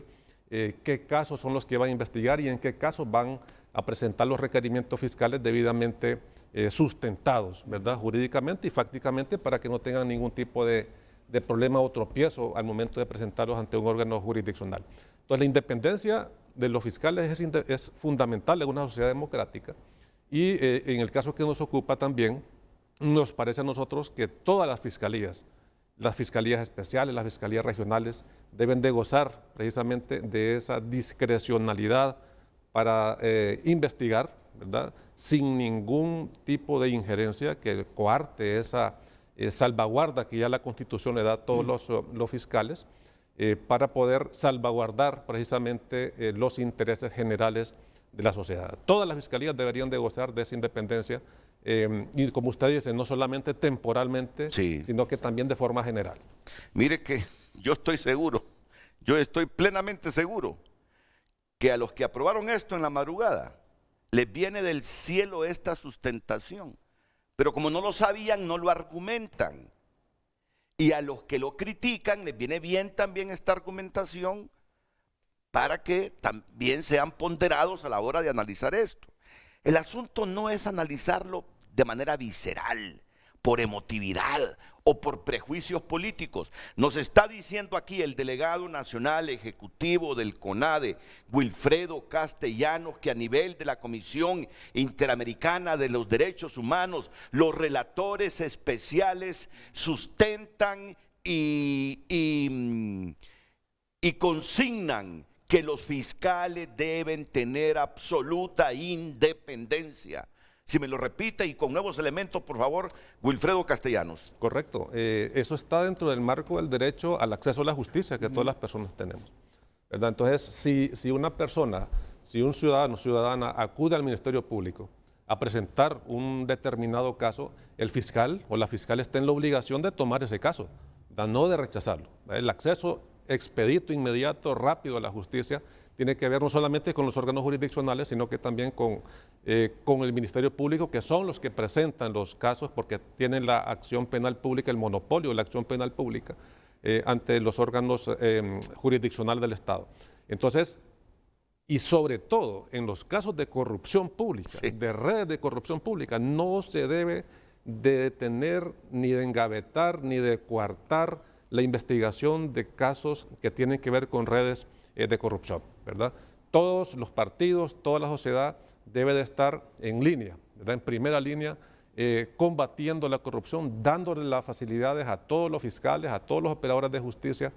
qué casos son los que van a investigar y en qué casos van a presentar los requerimientos fiscales debidamente sustentados, ¿verdad? Jurídicamente y fácticamente, para que no tengan ningún tipo de problema o tropiezo al momento de presentarlos ante un órgano jurisdiccional. Entonces, la independencia de los fiscales es fundamental en una sociedad democrática y en el caso que nos ocupa también, nos parece a nosotros que todas las fiscalías especiales, las fiscalías regionales, deben de gozar precisamente de esa discrecionalidad para investigar, ¿verdad?, sin ningún tipo de injerencia que coarte esa salvaguarda que ya la Constitución le da a todos los fiscales para poder salvaguardar precisamente los intereses generales de la sociedad. Todas las fiscalías deberían de gozar de esa independencia y, como usted dice, no solamente temporalmente, sino que también de forma general. Mire que yo estoy plenamente seguro que a los que aprobaron esto en la madrugada les viene del cielo esta sustentación, pero como no lo sabían, no lo argumentan. Y a los que lo critican les viene bien también esta argumentación para que también sean ponderados a la hora de analizar esto. El asunto no es analizarlo de manera visceral, por emotividad o por prejuicios políticos. Nos está diciendo aquí el delegado nacional ejecutivo del CONADE, Wilfredo Castellanos, que a nivel de la Comisión Interamericana de los Derechos Humanos, los relatores especiales sustentan y consignan que los fiscales deben tener absoluta independencia. Si me lo repite y con nuevos elementos, por favor, Wilfredo Castellanos. Correcto. Eso está dentro del marco del derecho al acceso a la justicia que todas las personas tenemos, ¿verdad? Entonces, si una persona, si un ciudadano o ciudadana acude al Ministerio Público a presentar un determinado caso, el fiscal o la fiscal está en la obligación de tomar ese caso, ¿verdad?, no de rechazarlo. El acceso expedito, inmediato, rápido a la justicia tiene que ver no solamente con los órganos jurisdiccionales, sino que también con el Ministerio Público, que son los que presentan los casos porque tienen la acción penal pública, el monopolio de la acción penal pública ante los órganos jurisdiccionales del Estado. Entonces, y sobre todo en los casos de corrupción pública, de redes de corrupción pública, no se debe de detener, ni de engavetar, ni de coartar la investigación de casos que tienen que ver con redes de corrupción, ¿verdad? Todos los partidos, toda la sociedad debe de estar en línea, ¿verdad?, en primera línea, combatiendo la corrupción, dándole las facilidades a todos los fiscales, a todos los operadores de justicia,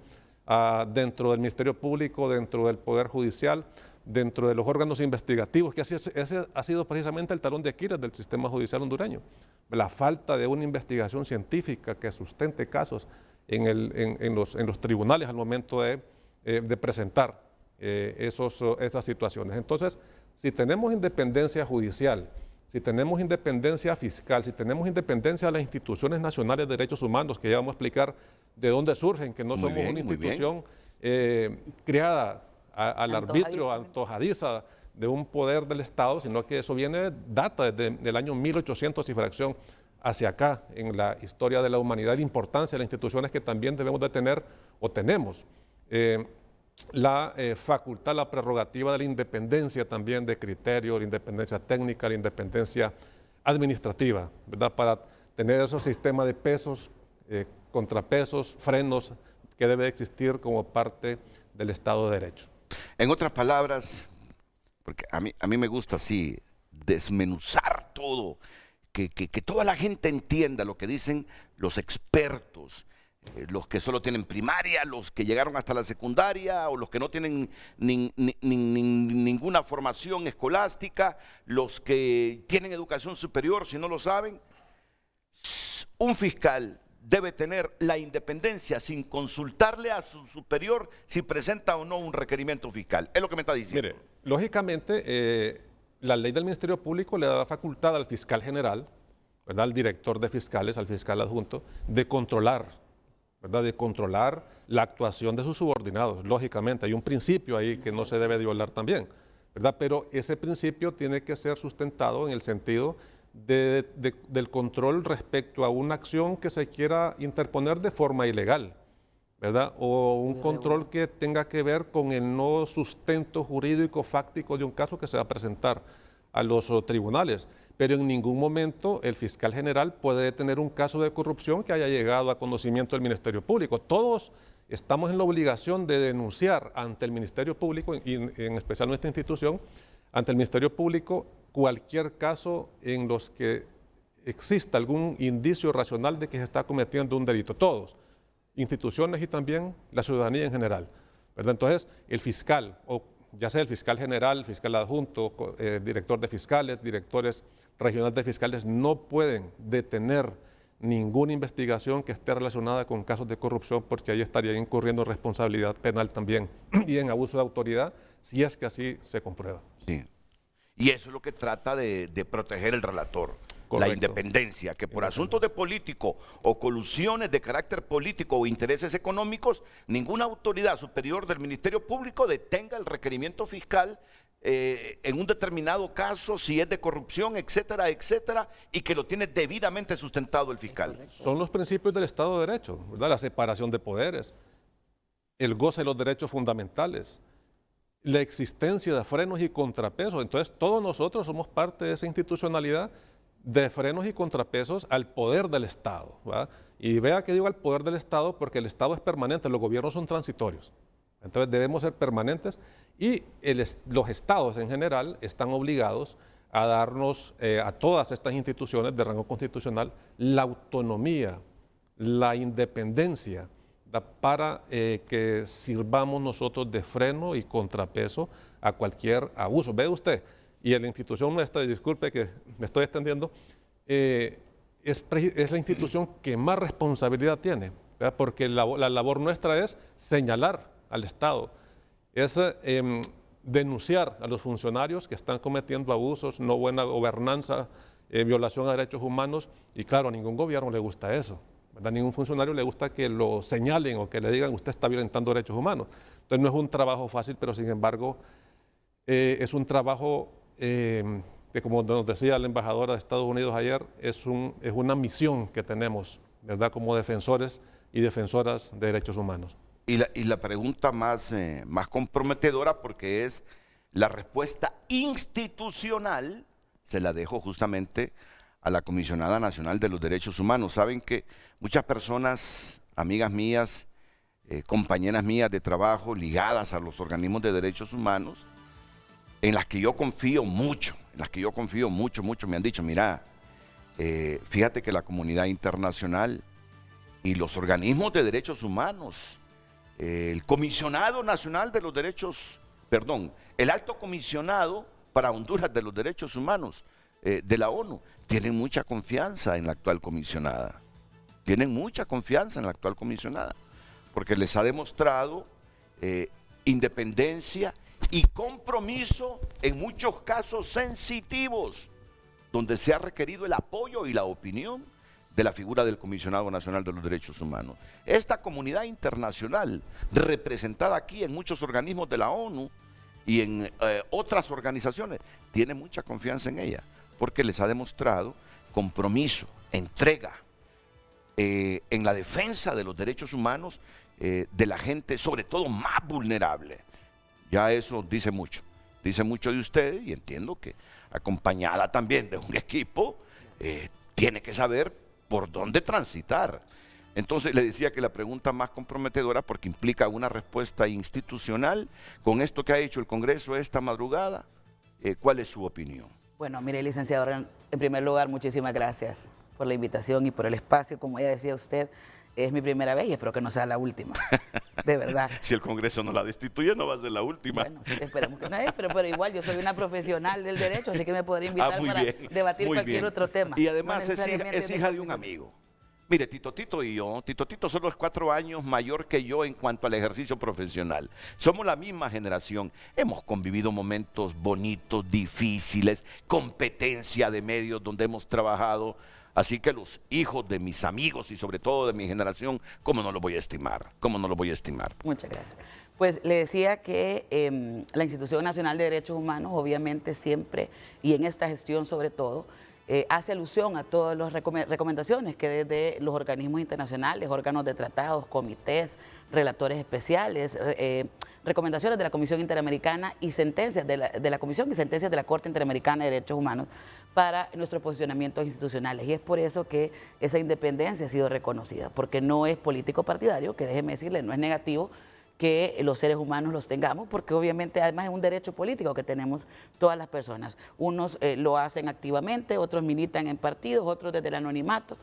dentro del Ministerio Público, dentro del Poder Judicial, dentro de los órganos investigativos, que ese ha sido precisamente el talón de Aquiles del sistema judicial hondureño. La falta de una investigación científica que sustente casos en los tribunales al momento de presentar esas situaciones. Entonces, si tenemos independencia judicial, si tenemos independencia fiscal, si tenemos independencia de las instituciones nacionales de derechos humanos, que ya vamos a explicar de dónde surgen, que no somos una institución creada al arbitrio antojadiza de un poder del Estado, sino que eso data desde el año 1800 y fracción hacia acá en la historia de la humanidad, la importancia de las instituciones que también debemos de tener o tenemos. La facultad, la prerrogativa de la independencia también de criterio, la independencia técnica, la independencia administrativa, ¿verdad?, para tener esos sistemas de pesos, contrapesos, frenos que debe existir como parte del Estado de Derecho. En otras palabras, porque a mí me gusta así desmenuzar todo, que toda la gente entienda lo que dicen los expertos los que solo tienen primaria, los que llegaron hasta la secundaria o los que no tienen ninguna formación escolástica, los que tienen educación superior, si no lo saben. Un fiscal debe tener la independencia sin consultarle a su superior si presenta o no un requerimiento fiscal. Es lo que me está diciendo. Mire, lógicamente, la ley del Ministerio Público le da la facultad al fiscal general, ¿verdad?, al director de fiscales, al fiscal adjunto, de controlar, ¿verdad?, de controlar la actuación de sus subordinados. Lógicamente, hay un principio ahí que no se debe violar también, ¿verdad? Pero ese principio tiene que ser sustentado en el sentido del control respecto a una acción que se quiera interponer de forma ilegal, ¿verdad? O un control que tenga que ver con el no sustento jurídico fáctico de un caso que se va a presentar a los tribunales. Pero en ningún momento el fiscal general puede detener un caso de corrupción que haya llegado a conocimiento del Ministerio Público. Todos estamos en la obligación de denunciar ante el Ministerio Público, y en especial nuestra institución, ante el Ministerio Público, cualquier caso en los que exista algún indicio racional de que se está cometiendo un delito. Todos, instituciones y también la ciudadanía en general, ¿verdad? Entonces, el fiscal, o ya sea el fiscal general, el fiscal adjunto, director de fiscales, directores regionales de fiscales, no pueden detener ninguna investigación que esté relacionada con casos de corrupción, porque ahí estaría incurriendo en responsabilidad penal también y en abuso de autoridad, si es que así se comprueba. Sí. Y eso es lo que trata de proteger el relator. Correcto. La independencia, que por asuntos de político o colusiones de carácter político o intereses económicos, ninguna autoridad superior del Ministerio Público detenga el requerimiento fiscal en un determinado caso, si es de corrupción, etcétera, etcétera, y que lo tiene debidamente sustentado el fiscal. Son los principios del Estado de Derecho, ¿verdad? La separación de poderes, el goce de los derechos fundamentales, la existencia de frenos y contrapesos. Entonces, todos nosotros somos parte de esa institucionalidad de frenos y contrapesos al poder del Estado, ¿verdad? Y vea que digo al poder del Estado porque el Estado es permanente, los gobiernos son transitorios. Entonces debemos ser permanentes y los estados en general están obligados a darnos a todas estas instituciones de rango constitucional la autonomía, la independencia para que sirvamos nosotros de freno y contrapeso a cualquier abuso. Ve usted, y en la institución nuestra, disculpe que me estoy extendiendo, es la institución que más responsabilidad tiene, ¿verdad? Porque la labor nuestra es señalar al Estado, es denunciar a los funcionarios que están cometiendo abusos, no buena gobernanza, violación a derechos humanos, y claro, a ningún gobierno le gusta eso, ¿verdad? A ningún funcionario le gusta que lo señalen o que le digan usted está violentando derechos humanos. Entonces no es un trabajo fácil, pero sin embargo es un trabajo que, como nos decía la embajadora de Estados Unidos ayer, es una misión que tenemos, ¿verdad?, como defensores y defensoras de derechos humanos. Y la pregunta más comprometedora, porque es la respuesta institucional, se la dejo justamente a la Comisionada Nacional de los Derechos Humanos. Saben que muchas personas, amigas mías, compañeras mías de trabajo ligadas a los organismos de derechos humanos, en las que yo confío mucho, me han dicho, mira, fíjate que la comunidad internacional y los organismos de derechos humanos, el comisionado nacional de los derechos, el alto comisionado para Honduras de los derechos humanos de la ONU, tienen mucha confianza en la actual comisionada. Porque les ha demostrado independencia y compromiso en muchos casos sensitivos, donde se ha requerido el apoyo y la opinión de la figura del Comisionado Nacional de los Derechos Humanos. Esta comunidad internacional, representada aquí en muchos organismos de la ONU y en otras organizaciones, tiene mucha confianza en ella, porque les ha demostrado compromiso, entrega en la defensa de los derechos humanos de la gente, sobre todo más vulnerable. Ya eso dice mucho de ustedes, y entiendo que acompañada también de un equipo, tiene que saber por dónde transitar. Entonces le decía que la pregunta más comprometedora, porque implica una respuesta institucional, con esto que ha hecho el Congreso esta madrugada, ¿cuál es su opinión? Bueno, mire, licenciado, en primer lugar, muchísimas gracias por la invitación y por el espacio. Como ya decía usted, Es mi primera vez y espero que no sea la última, de verdad. Si el Congreso no la destituye, no va a ser la última. Bueno, esperemos que no es, pero igual yo soy una profesional del derecho, así que me podré invitar para debatir cualquier otro tema. Y además no es hija de un amigo. Mire, Tito y yo, Tito solo es 4 años mayor que yo en cuanto al ejercicio profesional. Somos la misma generación. Hemos convivido momentos bonitos, difíciles, competencia de medios donde hemos trabajado. Así que los hijos de mis amigos y sobre todo de mi generación, ¿cómo no los voy a estimar? ¿Cómo no los voy a estimar? Muchas gracias. Pues le decía que la Institución Nacional de Derechos Humanos, obviamente siempre, y en esta gestión sobre todo, hace alusión a todas las recomendaciones que desde los organismos internacionales, órganos de tratados, comités, relatores especiales, recomendaciones de la Comisión Interamericana y sentencias de la Comisión y sentencias de la Corte Interamericana de Derechos Humanos para nuestros posicionamientos institucionales. Y es por eso que esa independencia ha sido reconocida, porque no es político partidario, que déjeme decirle, no es negativo que los seres humanos los tengamos, porque obviamente además es un derecho político que tenemos todas las personas. Unos lo hacen activamente, otros militan en partidos, otros desde el anonimato,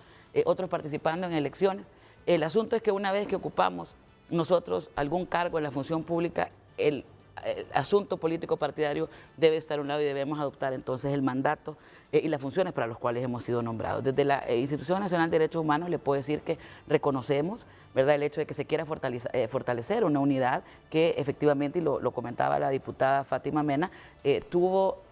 otros participando en elecciones. El asunto es que una vez que ocupamos nosotros algún cargo en la función pública, el asunto político partidario debe estar a un lado y debemos adoptar entonces el mandato y las funciones para los cuales hemos sido nombrados. Desde la Institución Nacional de Derechos Humanos le puedo decir que reconocemos, ¿verdad?, el hecho de que se quiera fortalecer una unidad que efectivamente, y lo comentaba la diputada Fátima Mena, tuvo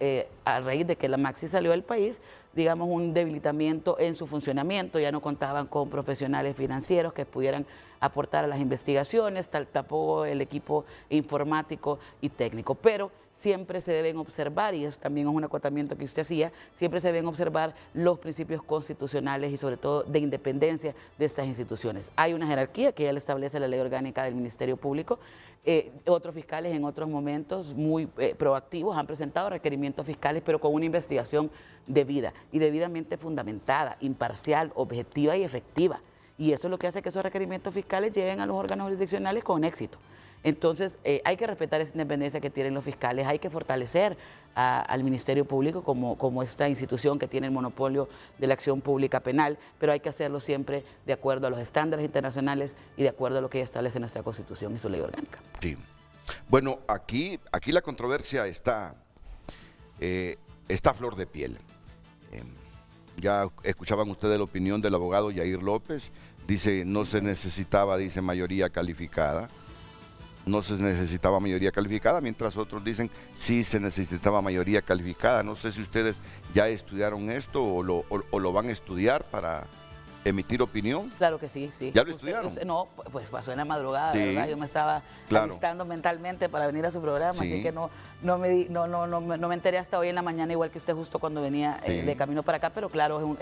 a raíz de que la Maxi salió del país, digamos, un debilitamiento en su funcionamiento. Ya no contaban con profesionales financieros que pudieran aportar a las investigaciones, tampoco el equipo informático y técnico. Pero siempre se deben observar, y eso también es un acotamiento que usted hacía, siempre se deben observar los principios constitucionales y sobre todo de independencia de estas instituciones. Hay una jerarquía que ya le establece la ley orgánica del Ministerio Público. Otros fiscales en otros momentos muy proactivos han presentado requerimientos fiscales, pero con una investigación debida y debidamente fundamentada, imparcial, objetiva y efectiva. Y eso es lo que hace que esos requerimientos fiscales lleguen a los órganos jurisdiccionales con éxito. Entonces, hay que respetar esa independencia que tienen los fiscales, hay que fortalecer al Ministerio Público como esta institución que tiene el monopolio de la acción pública penal, pero hay que hacerlo siempre de acuerdo a los estándares internacionales y de acuerdo a lo que ya establece nuestra Constitución y su ley orgánica. Sí. Bueno, aquí la controversia está a flor de piel. Ya escuchaban ustedes la opinión del abogado Yair López. Dice, no se necesitaba, dice, mayoría calificada. No se necesitaba mayoría calificada, mientras otros dicen, sí se necesitaba mayoría calificada. No sé si ustedes ya estudiaron esto o lo van a estudiar para emitir opinión. Claro que sí, sí. ¿Ya lo estudiaron? No, pues pasó en la madrugada, sí, ¿verdad? Yo me estaba alistando mentalmente para venir a su programa, sí, así que no me enteré hasta hoy en la mañana, igual que usted justo cuando venía de camino para acá, pero claro,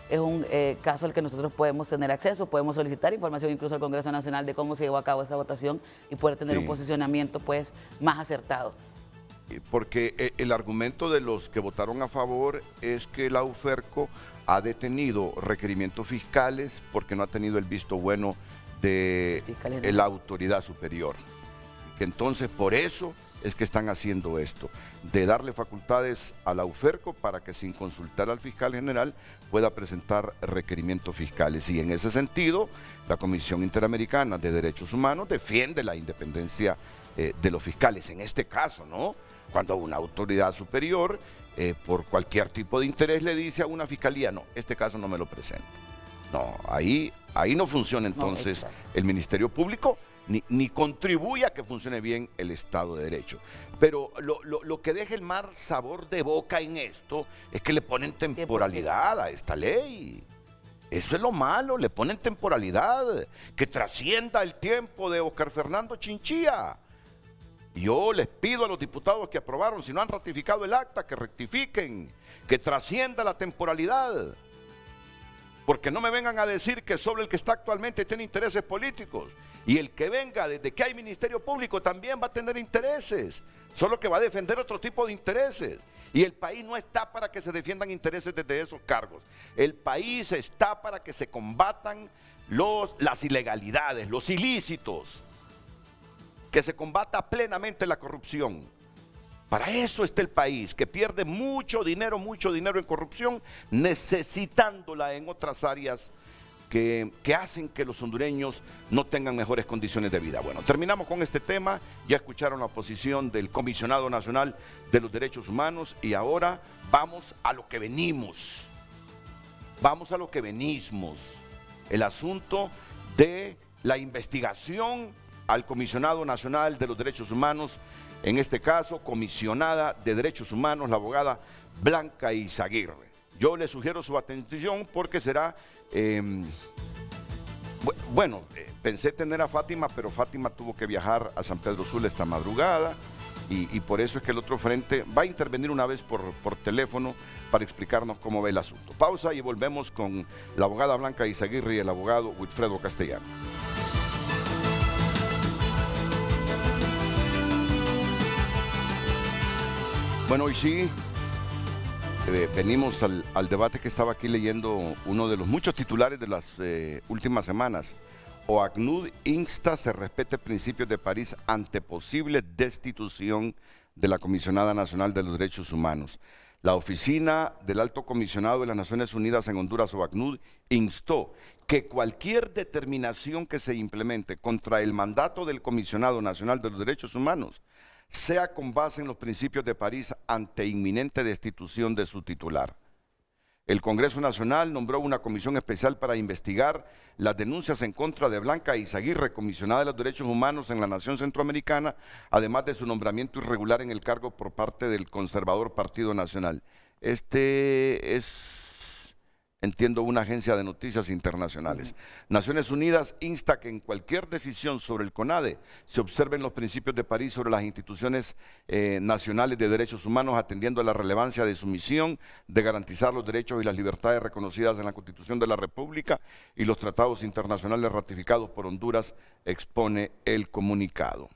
es un caso al que nosotros podemos tener acceso, podemos solicitar información incluso al Congreso Nacional de cómo se llevó a cabo esa votación y poder tener un posicionamiento pues más acertado. Porque el argumento de los que votaron a favor es que la UFERCO ha detenido requerimientos fiscales porque no ha tenido el visto bueno de la autoridad superior. Que entonces por eso es que están haciendo esto, de darle facultades a la UFERCO para que sin consultar al fiscal general pueda presentar requerimientos fiscales. Y en ese sentido, la Comisión Interamericana de Derechos Humanos defiende la independencia de los fiscales. En este caso, ¿no? Cuando una autoridad superior, por cualquier tipo de interés, le dice a una fiscalía, no, este caso no me lo presenta. No, ahí no funciona entonces el Ministerio Público, ni contribuye a que funcione bien el Estado de Derecho. Pero lo que deja el mal sabor de boca en esto es que le ponen temporalidad a esta ley. Eso es lo malo, le ponen temporalidad, que trascienda el tiempo de Oscar Fernando Chinchilla. Yo les pido a los diputados que aprobaron, si no han ratificado el acta, que rectifiquen, que trascienda la temporalidad. Porque no me vengan a decir que solo el que está actualmente tiene intereses políticos. Y el que venga desde que hay Ministerio Público también va a tener intereses, solo que va a defender otro tipo de intereses. Y el país no está para que se defiendan intereses desde esos cargos. El país está para que se combatan las ilegalidades, los ilícitos, que se combata plenamente la corrupción. Para eso está el país, que pierde mucho dinero en corrupción, necesitándola en otras áreas que hacen que los hondureños no tengan mejores condiciones de vida. Bueno, terminamos con este tema. Ya escucharon la posición del Comisionado Nacional de los Derechos Humanos y ahora vamos a lo que venimos. Vamos a lo que venimos. El asunto de la investigación al Comisionado Nacional de los Derechos Humanos, en este caso, comisionada de Derechos Humanos, la abogada Blanca Izaguirre. Yo le sugiero su atención porque será, pensé tener a Fátima, pero Fátima tuvo que viajar a San Pedro Sula esta madrugada y por eso es que el otro frente va a intervenir una vez por teléfono para explicarnos cómo va el asunto. Pausa y volvemos con la abogada Blanca Izaguirre y el abogado Wilfredo Castellano. Bueno, hoy sí, venimos al debate que estaba aquí leyendo uno de los muchos titulares de las últimas semanas. OACNUD insta se respete principios de París ante posible destitución de la Comisionada Nacional de los Derechos Humanos. La Oficina del Alto Comisionado de las Naciones Unidas en Honduras, OACNUD, instó que cualquier determinación que se implemente contra el mandato del Comisionado Nacional de los Derechos Humanos sea con base en los principios de París ante inminente destitución de su titular. El Congreso Nacional nombró una comisión especial para investigar las denuncias en contra de Blanca Izaguirre, comisionada de los Derechos Humanos en la nación centroamericana, además de su nombramiento irregular en el cargo por parte del conservador Partido Nacional. Este es, entiendo, una agencia de noticias internacionales. Naciones Unidas insta que en cualquier decisión sobre el CONADE se observen los principios de París sobre las instituciones nacionales de derechos humanos, atendiendo a la relevancia de su misión de garantizar los derechos y las libertades reconocidas en la Constitución de la República y los tratados internacionales ratificados por Honduras, expone el comunicado.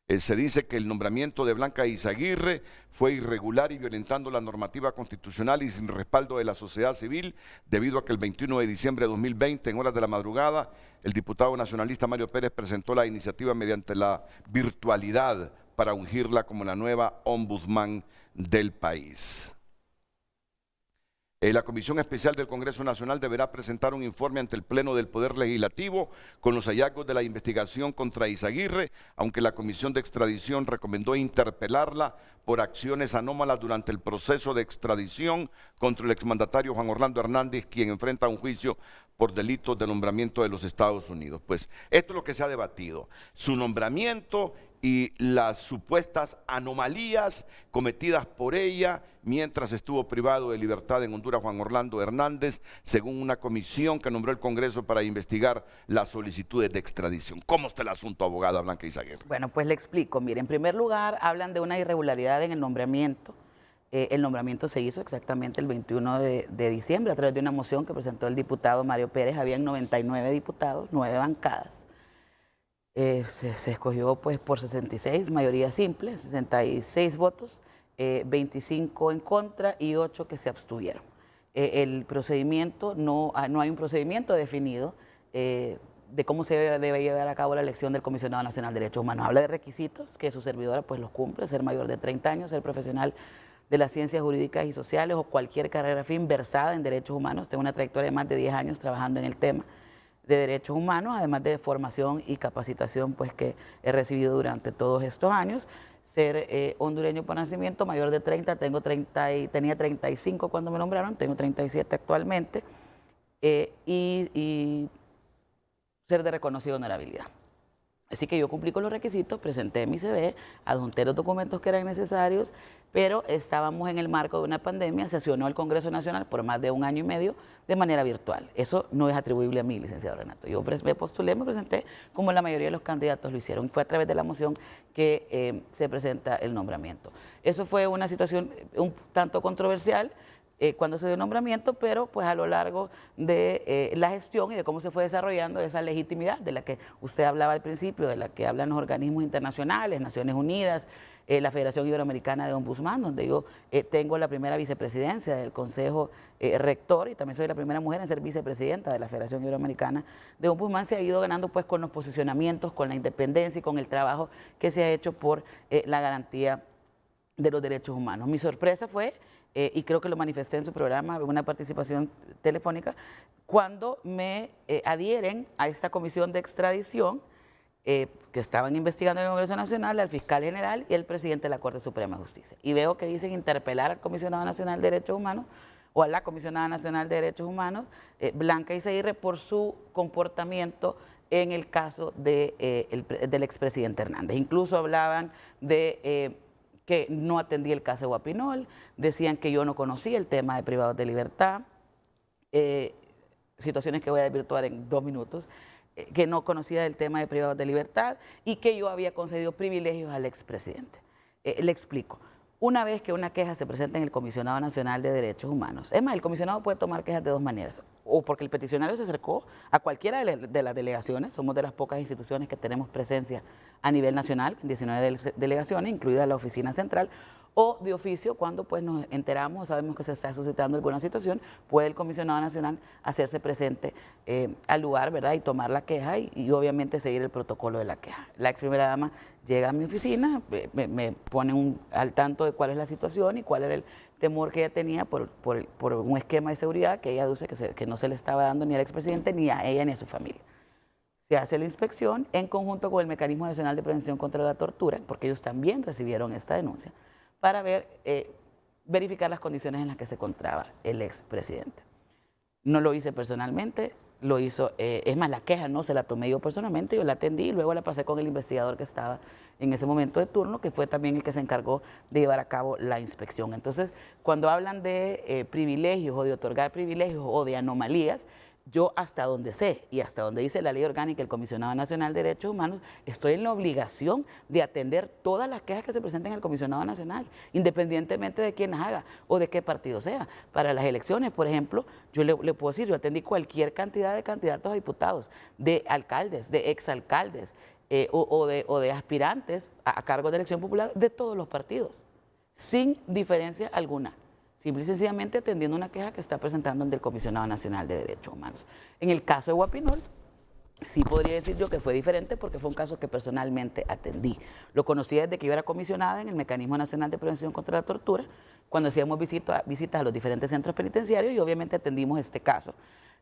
Se dice que el nombramiento de Blanca Izaguirre fue irregular y violentando la normativa constitucional y sin respaldo de la sociedad civil, debido a que el 21 de diciembre de 2020, en horas de la madrugada, el diputado nacionalista Mario Pérez presentó la iniciativa mediante la virtualidad para ungirla como la nueva ombudsman del país. La Comisión Especial del Congreso Nacional deberá presentar un informe ante el Pleno del Poder Legislativo con los hallazgos de la investigación contra Izaguirre, aunque la Comisión de Extradición recomendó interpelarla por acciones anómalas durante el proceso de extradición contra el exmandatario Juan Orlando Hernández, quien enfrenta un juicio por delitos de nombramiento de los Estados Unidos. Pues esto es lo que se ha debatido, su nombramiento y las supuestas anomalías cometidas por ella mientras estuvo privado de libertad en Honduras Juan Orlando Hernández, según una comisión que nombró el Congreso para investigar las solicitudes de extradición. ¿Cómo está el asunto, abogada Blanca Izaguirre? Bueno, pues le explico. Mire, en primer lugar, hablan de una irregularidad en el nombramiento. El nombramiento se hizo exactamente el 21 de diciembre a través de una moción que presentó el diputado Mario Pérez. Habían 99 diputados, 9 bancadas. Se escogió pues por 66, mayoría simple, 66 votos, 25 en contra y 8 que se abstuvieron. El procedimiento, no hay un procedimiento definido de cómo se debe llevar a cabo la elección del Comisionado Nacional de Derechos Humanos. Habla de requisitos que su servidora pues los cumple: ser mayor de 30 años, ser profesional de las ciencias jurídicas y sociales o cualquier carrera afín versada en derechos humanos. Tengo una trayectoria de más de 10 años trabajando en el tema de derechos humanos, además de formación y capacitación pues que he recibido durante todos estos años. Ser hondureño por nacimiento, mayor de 30, tenía 35 cuando me nombraron, tengo 37 actualmente, y ser de reconocida honorabilidad. Así que yo cumplí con los requisitos, presenté mi CV, adjunté los documentos que eran necesarios, pero estábamos en el marco de una pandemia, sesionó el Congreso Nacional por más de 1 año y medio de manera virtual. Eso no es atribuible a mí, licenciado Renato. Yo me postulé, me presenté como la mayoría de los candidatos lo hicieron. Fue a través de la moción que se presenta el nombramiento. Eso fue una situación un tanto controversial cuando se dio el nombramiento, pero pues a lo largo de la gestión y de cómo se fue desarrollando esa legitimidad de la que usted hablaba al principio, de la que hablan los organismos internacionales, Naciones Unidas, la Federación Iberoamericana de Ombudsman, donde yo tengo la primera vicepresidencia del Consejo Rector y también soy la primera mujer en ser vicepresidenta de la Federación Iberoamericana de Ombudsman. Se ha ido ganando pues con los posicionamientos, con la independencia y con el trabajo que se ha hecho por la garantía de los derechos humanos. Mi sorpresa fue y creo que lo manifesté en su programa, una participación telefónica, cuando me adhieren a esta comisión de extradición que estaban investigando en el Congreso Nacional, al fiscal general y el presidente de la Corte Suprema de Justicia. Y veo que dicen interpelar al Comisionado Nacional de Derechos Humanos o a la Comisionada Nacional de Derechos Humanos, Blanca Izaguirre, por su comportamiento en el caso del expresidente Hernández. Incluso hablaban de que no atendí el caso de Guapinol, decían que yo no conocía el tema de privados de libertad, situaciones que voy a desvirtuar en 2 minutos, que no conocía el tema de privados de libertad y que yo había concedido privilegios al expresidente. Le explico. Una vez que una queja se presenta en el Comisionado Nacional de Derechos Humanos, es más, el comisionado puede tomar quejas de 2 maneras, o porque el peticionario se acercó a cualquiera de las delegaciones, somos de las pocas instituciones que tenemos presencia a nivel nacional, 19 delegaciones, incluida la oficina central, o de oficio, cuando pues nos enteramos, sabemos que se está suscitando alguna situación, puede el Comisionado Nacional hacerse presente al lugar, ¿verdad? Y tomar la queja y obviamente seguir el protocolo de la queja. La ex primera dama llega a mi oficina, me pone al tanto de cuál es la situación y cuál era el temor que ella tenía por un esquema de seguridad que ella dice que no se le estaba dando ni al expresidente, ni a ella, ni a su familia. Se hace la inspección en conjunto con el Mecanismo Nacional de Prevención contra la Tortura, porque ellos también recibieron esta denuncia, para verificar las condiciones en las que se encontraba el expresidente. No lo hice personalmente, lo hizo, es más, la queja no se la tomé yo personalmente, yo la atendí y luego la pasé con el investigador que estaba en ese momento de turno, que fue también el que se encargó de llevar a cabo la inspección. Entonces, cuando hablan de privilegios o de otorgar privilegios o de anomalías, yo hasta donde sé y hasta donde dice la ley orgánica del Comisionado Nacional de Derechos Humanos, estoy en la obligación de atender todas las quejas que se presenten al Comisionado Nacional, independientemente de quién las haga o de qué partido sea. Para las elecciones, por ejemplo, yo le puedo decir, yo atendí cualquier cantidad de candidatos a diputados, de alcaldes, de exalcaldes o de aspirantes a cargos de elección popular de todos los partidos, sin diferencia alguna. Simple y sencillamente atendiendo una queja que está presentando ante el Comisionado Nacional de Derechos Humanos. En el caso de Guapinol, sí podría decir yo que fue diferente porque fue un caso que personalmente atendí. Lo conocí desde que yo era comisionada en el Mecanismo Nacional de Prevención contra la Tortura, cuando hacíamos visitas a los diferentes centros penitenciarios y obviamente atendimos este caso.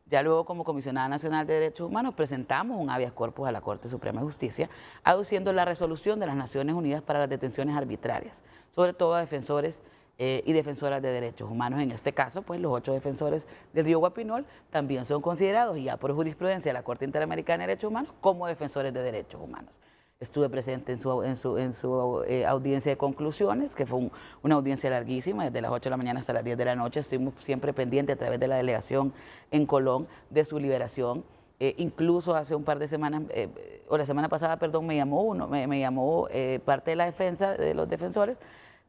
Ya luego, como Comisionada Nacional de Derechos Humanos, presentamos un habeas corpus a la Corte Suprema de Justicia, aduciendo la resolución de las Naciones Unidas para las detenciones arbitrarias, sobre todo a defensores y defensoras de derechos humanos. En este caso, pues los 8 defensores del río Guapinol también son considerados, y ya por jurisprudencia de la Corte Interamericana de Derechos Humanos, como defensores de derechos humanos. Estuve presente en su audiencia de conclusiones, que fue una audiencia larguísima, desde las 8 de la mañana hasta las 10 de la noche. Estuvimos siempre pendientes a través de la delegación en Colón de su liberación. Incluso hace un par de semanas, o la semana pasada, perdón, me llamó parte de la defensa, de los defensores,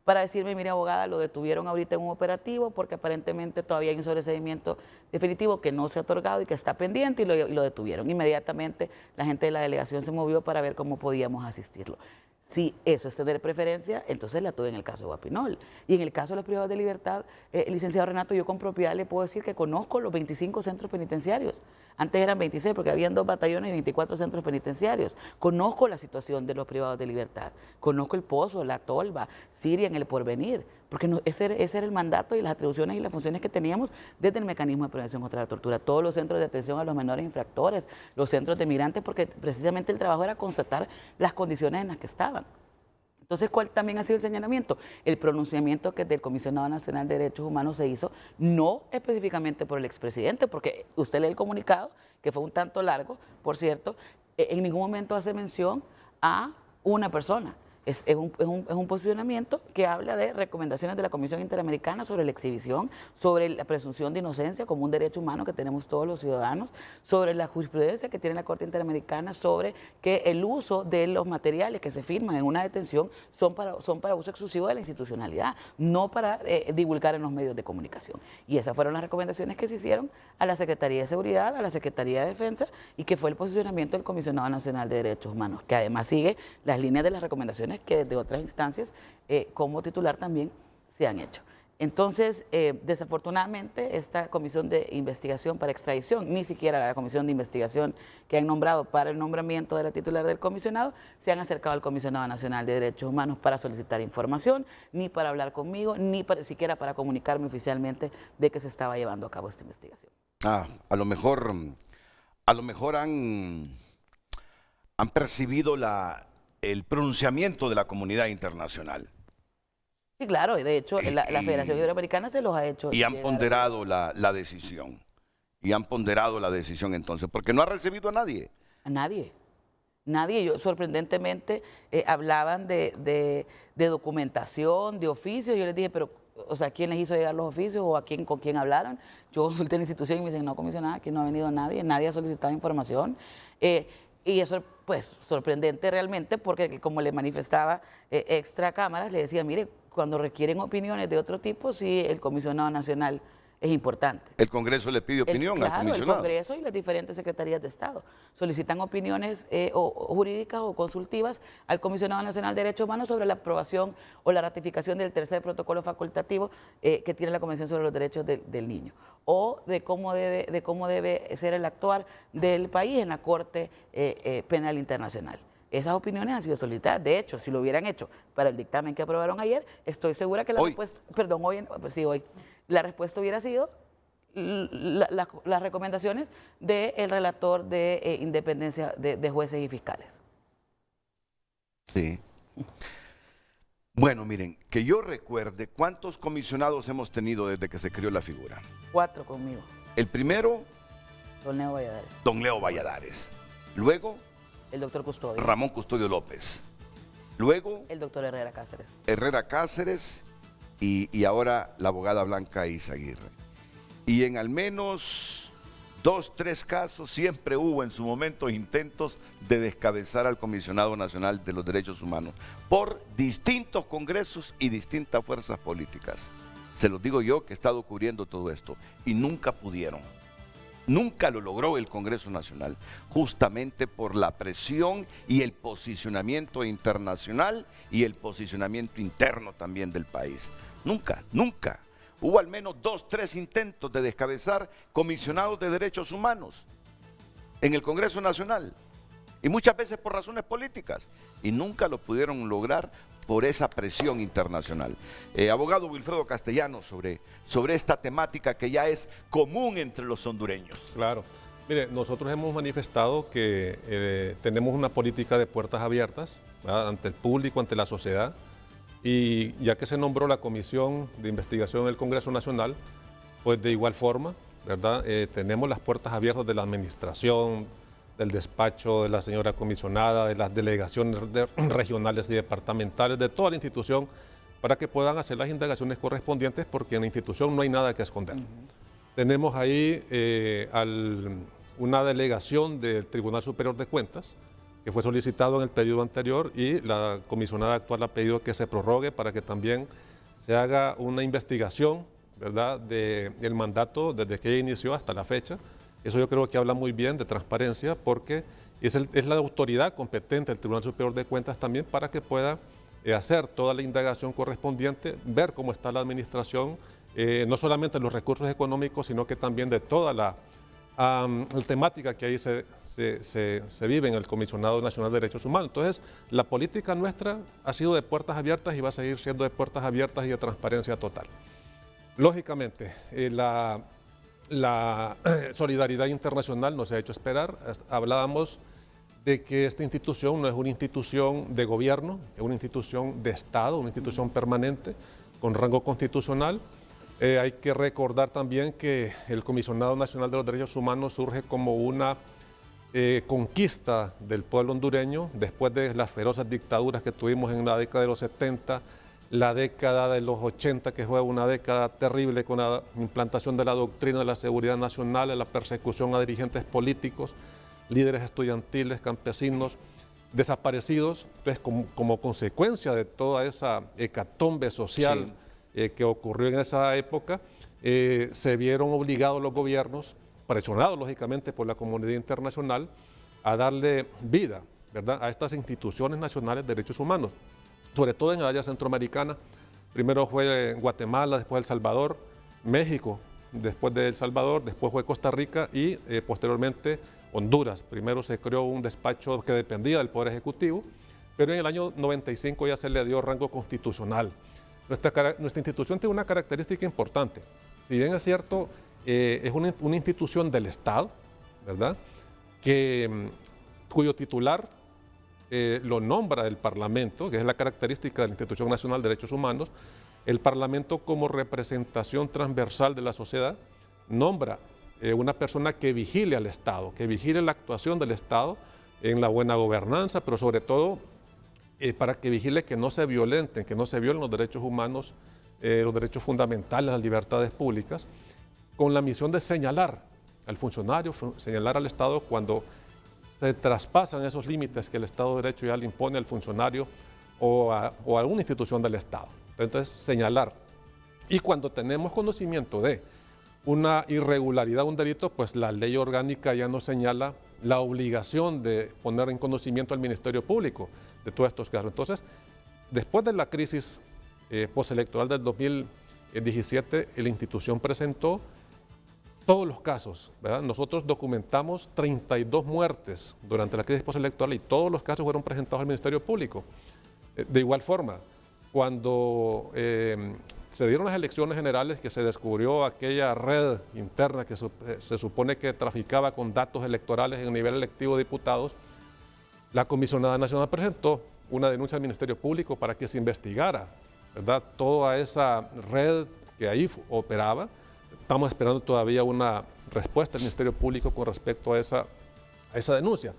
para decirme, mire, abogada, lo detuvieron ahorita en un operativo porque aparentemente todavía hay un sobreseimiento definitivo que no se ha otorgado y que está pendiente, y lo detuvieron. Inmediatamente la gente de la delegación se movió para ver cómo podíamos asistirlo. Si eso es tener preferencia, entonces la tuve en el caso de Guapinol. Y en el caso de los privados de libertad, licenciado Renato, yo con propiedad le puedo decir que conozco los 25 centros penitenciarios. Antes eran 26 porque habían 2 batallones y 24 centros penitenciarios. Conozco la situación de los privados de libertad. Conozco el Pozo, la Tolva, Siria, en el Porvenir. Porque ese era el mandato y las atribuciones y las funciones que teníamos desde el Mecanismo de Prevención contra la Tortura. Todos los centros de atención a los menores infractores, los centros de migrantes, porque precisamente el trabajo era constatar las condiciones en las que estaban. Entonces, ¿cuál también ha sido el señalamiento? El pronunciamiento que del Comisionado Nacional de Derechos Humanos se hizo, no específicamente por el expresidente, porque usted lee el comunicado, que fue un tanto largo, por cierto, en ningún momento hace mención a una persona. Es un posicionamiento que habla de recomendaciones de la Comisión Interamericana sobre la exhibición, sobre la presunción de inocencia como un derecho humano que tenemos todos los ciudadanos, sobre la jurisprudencia que tiene la Corte Interamericana sobre que el uso de los materiales que se firman en una detención son para uso exclusivo de la institucionalidad, no para divulgar en los medios de comunicación. Y esas fueron las recomendaciones que se hicieron a la Secretaría de Seguridad, a la Secretaría de Defensa, y que fue el posicionamiento del Comisionado Nacional de Derechos Humanos, que además sigue las líneas de las recomendaciones que desde otras instancias como titular también se han hecho. Entonces, desafortunadamente, esta comisión de investigación para extradición, ni siquiera la comisión de investigación que han nombrado para el nombramiento de la titular del comisionado, se han acercado al Comisionado Nacional de Derechos Humanos para solicitar información, ni para hablar conmigo, ni siquiera para comunicarme oficialmente de que se estaba llevando a cabo esta investigación. A lo mejor han percibido el pronunciamiento de la comunidad internacional. Sí, claro, y de hecho la Federación Iberoamericana se los ha hecho. Y han ponderado la decisión. Y han ponderado la decisión entonces, porque no ha recibido a nadie. A nadie. Nadie. Yo, sorprendentemente, hablaban de documentación, de oficios. Yo les dije, pero, o sea, ¿quién les hizo llegar los oficios o con quién hablaron? Yo consulté en la institución y me dicen, no, comisionada, aquí no ha venido nadie, nadie ha solicitado información. Y eso, pues, sorprendente realmente, porque como le manifestaba extra cámaras, le decía, mire, cuando requieren opiniones de otro tipo, sí, el comisionado nacional es importante. El Congreso le pide opinión al comisionado. El Congreso y las diferentes secretarías de Estado solicitan opiniones o jurídicas o consultivas al Comisionado Nacional de Derechos Humanos sobre la aprobación o la ratificación del tercer protocolo facultativo que tiene la Convención sobre los Derechos del Niño, o de cómo debe ser el actuar del país en la Corte Penal Internacional. Esas opiniones han sido solicitadas. De hecho, si lo hubieran hecho para el dictamen que aprobaron ayer, estoy segura que la respuesta, hoy, la respuesta hubiera sido las recomendaciones del relator de independencia de jueces y fiscales. Sí. Bueno, miren, que yo recuerde, ¿cuántos comisionados hemos tenido desde que se creó la figura? 4 conmigo. El primero, Don Leo Valladares. Don Leo Valladares. Luego, el doctor Custodio. Ramón Custodio López. Luego, el doctor Herrera Cáceres. Herrera Cáceres y ahora la abogada Blanca Izaguirre. Y en al menos 2, 3 casos siempre hubo en su momento intentos de descabezar al Comisionado Nacional de los Derechos Humanos por distintos congresos y distintas fuerzas políticas. Se los digo yo que he estado cubriendo todo esto y nunca pudieron. Nunca lo logró el Congreso Nacional, justamente por la presión y el posicionamiento internacional y el posicionamiento interno también del país. Nunca. Hubo al menos 2, 3 intentos de descabezar comisionados de derechos humanos en el Congreso Nacional, y muchas veces por razones políticas, y nunca lo pudieron lograr por esa presión internacional. Abogado Wilfredo Castellanos, sobre esta temática que ya es común entre los hondureños. Claro. Mire, nosotros hemos manifestado que tenemos una política de puertas abiertas, ¿verdad?, ante el público, ante la sociedad, y ya que se nombró la Comisión de Investigación del Congreso Nacional, pues de igual forma, ¿verdad?, tenemos las puertas abiertas de la administración, del despacho de la señora comisionada, de las delegaciones regionales y departamentales, de toda la institución, para que puedan hacer las indagaciones correspondientes, porque en la institución no hay nada que esconder. Tenemos ahí una delegación del Tribunal Superior de Cuentas, que fue solicitado en el periodo anterior, y la comisionada actual ha pedido que se prorrogue para que también se haga una investigación, ¿verdad?, del mandato desde que inició hasta la fecha. Eso yo creo que habla muy bien de transparencia, porque es la autoridad competente del Tribunal Superior de Cuentas también para que pueda hacer toda la indagación correspondiente, ver cómo está la administración, no solamente los recursos económicos, sino que también de toda la temática que ahí se vive en el Comisionado Nacional de Derechos Humanos. Entonces, la política nuestra ha sido de puertas abiertas y va a seguir siendo de puertas abiertas y de transparencia total. Lógicamente, la solidaridad internacional nos ha hecho esperar. Hablábamos de que esta institución no es una institución de gobierno, es una institución de Estado, una institución permanente con rango constitucional. Hay que recordar también que el Comisionado Nacional de los Derechos Humanos surge como una conquista del pueblo hondureño después de las feroces dictaduras que tuvimos en la década de los 70, la década de los 80, que fue una década terrible con la implantación de la doctrina de la seguridad nacional, la persecución a dirigentes políticos, líderes estudiantiles, campesinos, desaparecidos. Entonces, como consecuencia de toda esa hecatombe social que ocurrió en esa época, se vieron obligados los gobiernos, presionados lógicamente por la comunidad internacional, a darle vida, ¿verdad?, a estas instituciones nacionales de derechos humanos, sobre todo en el área centroamericana, Primero fue Guatemala, después El Salvador, México, después de El Salvador, después fue Costa Rica y posteriormente Honduras. Primero se creó un despacho que dependía del Poder Ejecutivo, pero en el año 95 ya se le dio rango constitucional. Nuestra institución tiene una característica importante. Si bien es cierto, es una institución del Estado, ¿verdad? Cuyo titular lo nombra el Parlamento, que es la característica de la Institución Nacional de Derechos Humanos. El Parlamento, como representación transversal de la sociedad, nombra una persona que vigile al Estado, que vigile la actuación del Estado en la buena gobernanza, pero sobre todo para que vigile que no se violenten, que no se violen los derechos humanos, los derechos fundamentales, las libertades públicas, con la misión de señalar al funcionario, señalar al Estado cuando se traspasan esos límites que el Estado de Derecho ya le impone al funcionario o a alguna institución del Estado. Entonces, señalar. Y cuando tenemos conocimiento de una irregularidad, un delito, pues la ley orgánica ya nos señala la obligación de poner en conocimiento al Ministerio Público de todos estos casos. Entonces, después de la crisis postelectoral del 2017, la institución presentó todos los casos, ¿verdad? Nosotros documentamos 32 muertes durante la crisis postelectoral y todos los casos fueron presentados al Ministerio Público. De igual forma, cuando se dieron las elecciones generales, que se descubrió aquella red interna que se supone que traficaba con datos electorales en el nivel electivo de diputados, la Comisionada Nacional presentó una denuncia al Ministerio Público para que se investigara, ¿verdad?, toda esa red que ahí operaba. Estamos esperando todavía una respuesta del Ministerio Público con respecto a esa denuncia.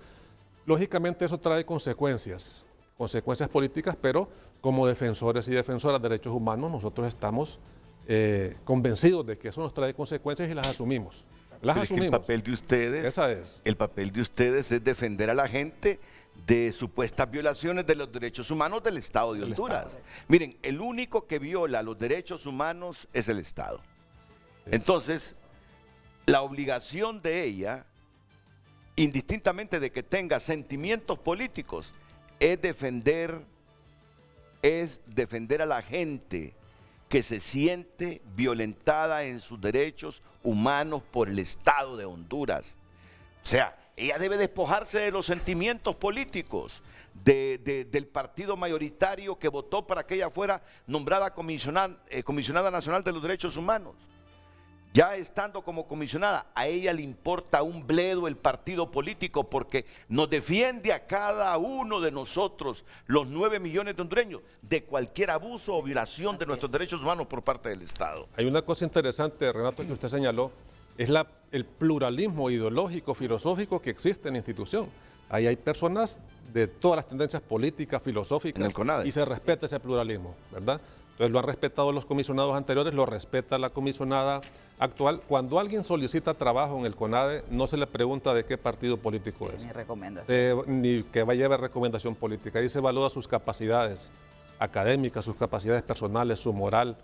Lógicamente eso trae consecuencias políticas, pero como defensores y defensoras de derechos humanos nosotros estamos convencidos de que eso nos trae consecuencias y las asumimos. El papel de ustedes es defender a la gente de supuestas violaciones de los derechos humanos del Estado de Honduras. Miren, el único que viola los derechos humanos es el Estado. Entonces, la obligación de ella, indistintamente de que tenga sentimientos políticos, es defender a la gente que se siente violentada en sus derechos humanos por el Estado de Honduras. O sea, ella debe despojarse de los sentimientos políticos del partido mayoritario que votó para que ella fuera nombrada comisionada nacional de los derechos humanos. Ya estando como comisionada, a ella le importa un bledo el partido político porque nos defiende a cada uno de nosotros, los 9 millones de hondureños, de cualquier abuso o violación de nuestros derechos humanos por parte del Estado. Hay una cosa interesante, Renato, que usted señaló, es el pluralismo ideológico, filosófico que existe en la institución. Ahí hay personas de todas las tendencias políticas, filosóficas, en el CONADE, y se respeta ese pluralismo, ¿verdad? Entonces lo han respetado los comisionados anteriores, lo respeta la comisionada actual. Cuando alguien solicita trabajo en el CONADE, no se le pregunta de qué partido político es. Ni recomendación. Ni que va a llevar recomendación política. Ahí se evalúa sus capacidades académicas, sus capacidades personales, su moral,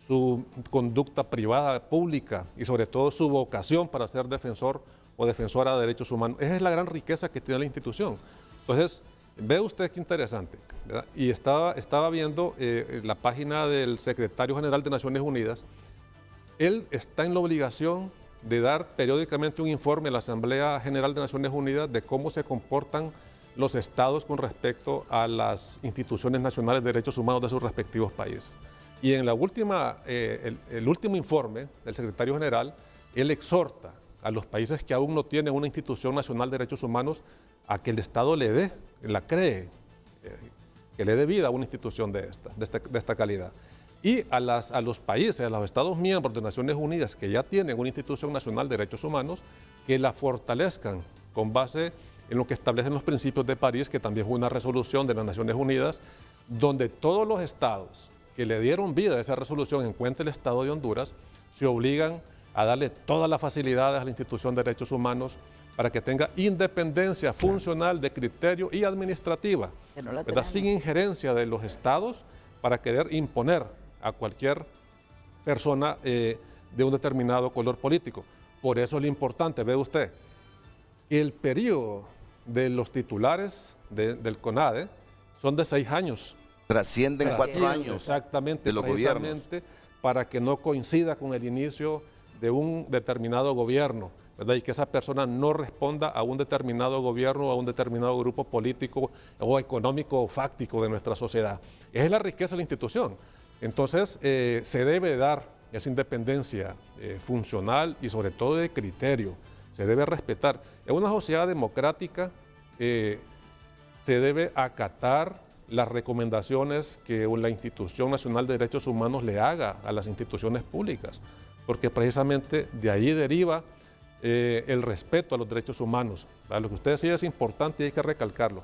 su conducta privada, pública y sobre todo su vocación para ser defensor o defensora de derechos humanos. Esa es la gran riqueza que tiene la institución. Entonces, ve usted qué interesante, ¿verdad? Y estaba viendo la página del secretario general de Naciones Unidas. Él está en la obligación de dar periódicamente un informe a la Asamblea General de Naciones Unidas de cómo se comportan los estados con respecto a las instituciones nacionales de derechos humanos de sus respectivos países. Y en la el último informe del secretario general, él exhorta a los países que aún no tienen una institución nacional de derechos humanos a que el Estado que le dé vida a una institución de esta calidad. Y a los países, a los Estados miembros de Naciones Unidas que ya tienen una institución nacional de derechos humanos, que la fortalezcan con base en lo que establecen los principios de París, que también fue una resolución de las Naciones Unidas, donde todos los estados que le dieron vida a esa resolución, en cuenta el Estado de Honduras, se obligan a darle todas las facilidades a la institución de derechos humanos para que tenga independencia funcional de criterio y administrativa, ¿verdad?, sin injerencia de los estados para querer imponer a cualquier persona de un determinado color político. Por eso es lo importante, ve usted, que el periodo de los titulares del CONADE son de 6 años. Trascienden 4 años exactamente, de los gobiernos. precisamente para que no coincida con el inicio de un determinado gobierno, ¿verdad? Y que esa persona no responda a un determinado gobierno, a un determinado grupo político o económico o fáctico de nuestra sociedad. Esa es la riqueza de la institución. Entonces, se debe dar esa independencia funcional y sobre todo de criterio. Se debe respetar. En una sociedad democrática se debe acatar las recomendaciones que la Institución Nacional de Derechos Humanos le haga a las instituciones públicas, porque precisamente de ahí deriva el respeto a los derechos humanos. Lo que usted decía es importante y hay que recalcarlo.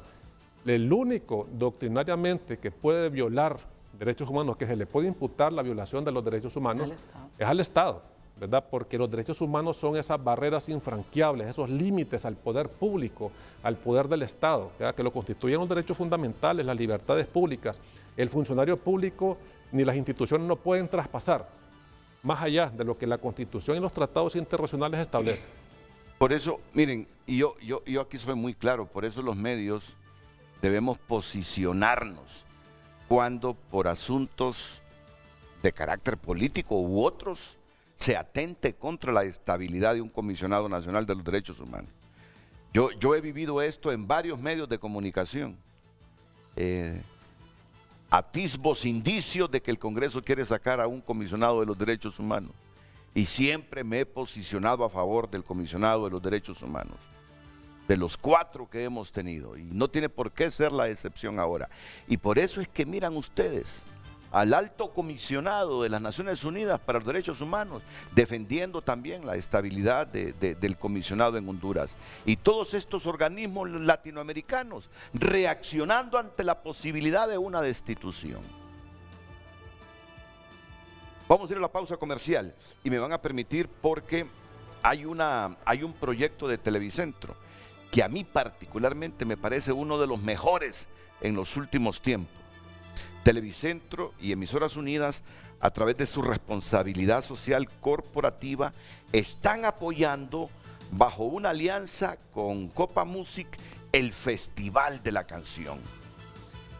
El único doctrinariamente que puede violar derechos humanos, que se le puede imputar la violación de los derechos humanos, es al Estado, ¿verdad? Porque los derechos humanos son esas barreras infranqueables, esos límites al poder público, al poder del Estado, ¿verdad? Que lo constituyen los derechos fundamentales, las libertades públicas. El funcionario público ni las instituciones no pueden traspasar más allá de lo que la Constitución y los tratados internacionales establecen. Por eso, miren, y yo aquí soy muy claro, por eso los medios debemos posicionarnos cuando por asuntos de carácter político u otros se atente contra la estabilidad de un comisionado nacional de los derechos humanos. Yo he vivido esto en varios medios de comunicación. Atisbos, indicios de que el Congreso quiere sacar a un comisionado de los derechos humanos. Y siempre me he posicionado a favor del comisionado de los derechos humanos. De los 4 que hemos tenido. Y no tiene por qué ser la excepción ahora. Y por eso es que miran ustedes al alto comisionado de las Naciones Unidas para los Derechos Humanos, defendiendo también la estabilidad del comisionado en Honduras. Y todos estos organismos latinoamericanos reaccionando ante la posibilidad de una destitución. Vamos a ir a la pausa comercial y me van a permitir porque hay un proyecto de Televicentro que a mí particularmente me parece uno de los mejores en los últimos tiempos. Televicentro y Emisoras Unidas, a través de su responsabilidad social corporativa, están apoyando bajo una alianza con Copa Music el Festival de la Canción.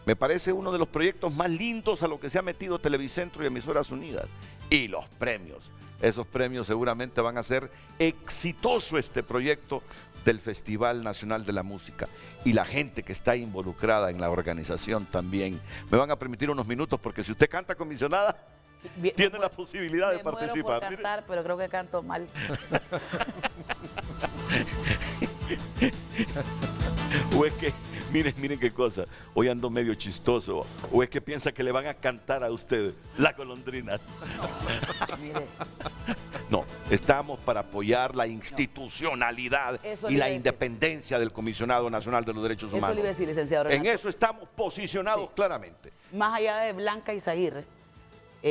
Me parece uno de los proyectos más lindos a lo que se ha metido Televicentro y Emisoras Unidas. Y los premios, esos premios seguramente van a ser exitoso este proyecto del Festival Nacional de la Música y la gente que está involucrada en la organización también. Me van a permitir unos minutos porque si usted canta comisionada, tiene la posibilidad de participar. Por cantar, pero creo que canto mal. O es que, miren qué cosa, hoy ando medio chistoso, o es que piensa que le van a cantar a usted la golondrina. Mire. No, estamos para apoyar la institucionalidad y la independencia del Comisionado Nacional de los Derechos Humanos. Eso le iba a decir, licenciado Renato. En eso estamos posicionados claramente. Más allá de Blanca Izaguirre,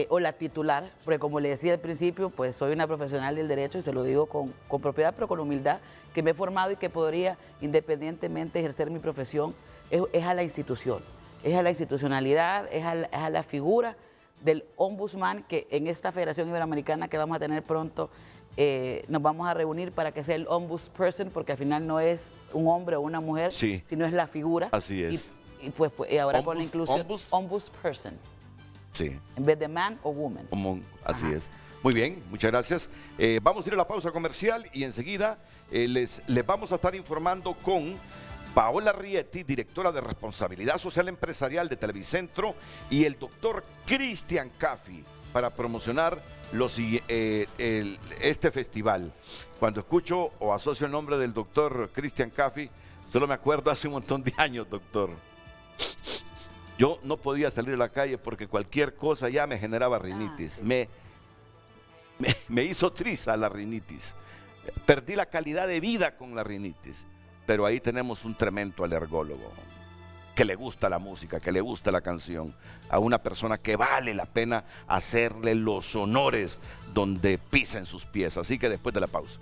o la titular, porque como le decía al principio, pues soy una profesional del derecho y se lo digo con propiedad, pero con humildad, que me he formado y que podría independientemente ejercer mi profesión, es a la institución, es a la institucionalidad, es a la figura del ombudsman que en esta Federación Iberoamericana que vamos a tener pronto nos vamos a reunir para que sea el ombudsperson, porque al final no es un hombre o una mujer, sino es la figura. Así es. Y pues ahora con la inclusión, ombudsperson. Sí. En vez de man o woman. Así es. Muy bien, muchas gracias. Vamos a ir a la pausa comercial y enseguida les vamos a estar informando con Paola Rietti, directora de Responsabilidad Social Empresarial de Televicentro, y el doctor Cristian Caffi para promocionar este festival. Cuando escucho o asocio el nombre del doctor Cristian Caffi, solo me acuerdo hace un montón de años, doctor. Yo no podía salir a la calle porque cualquier cosa ya me generaba rinitis. Me hizo triza la rinitis. Perdí la calidad de vida con la rinitis. Pero ahí tenemos un tremendo alergólogo que le gusta la música, que le gusta la canción. A una persona que vale la pena hacerle los honores donde pisen sus pies. Así que después de la pausa.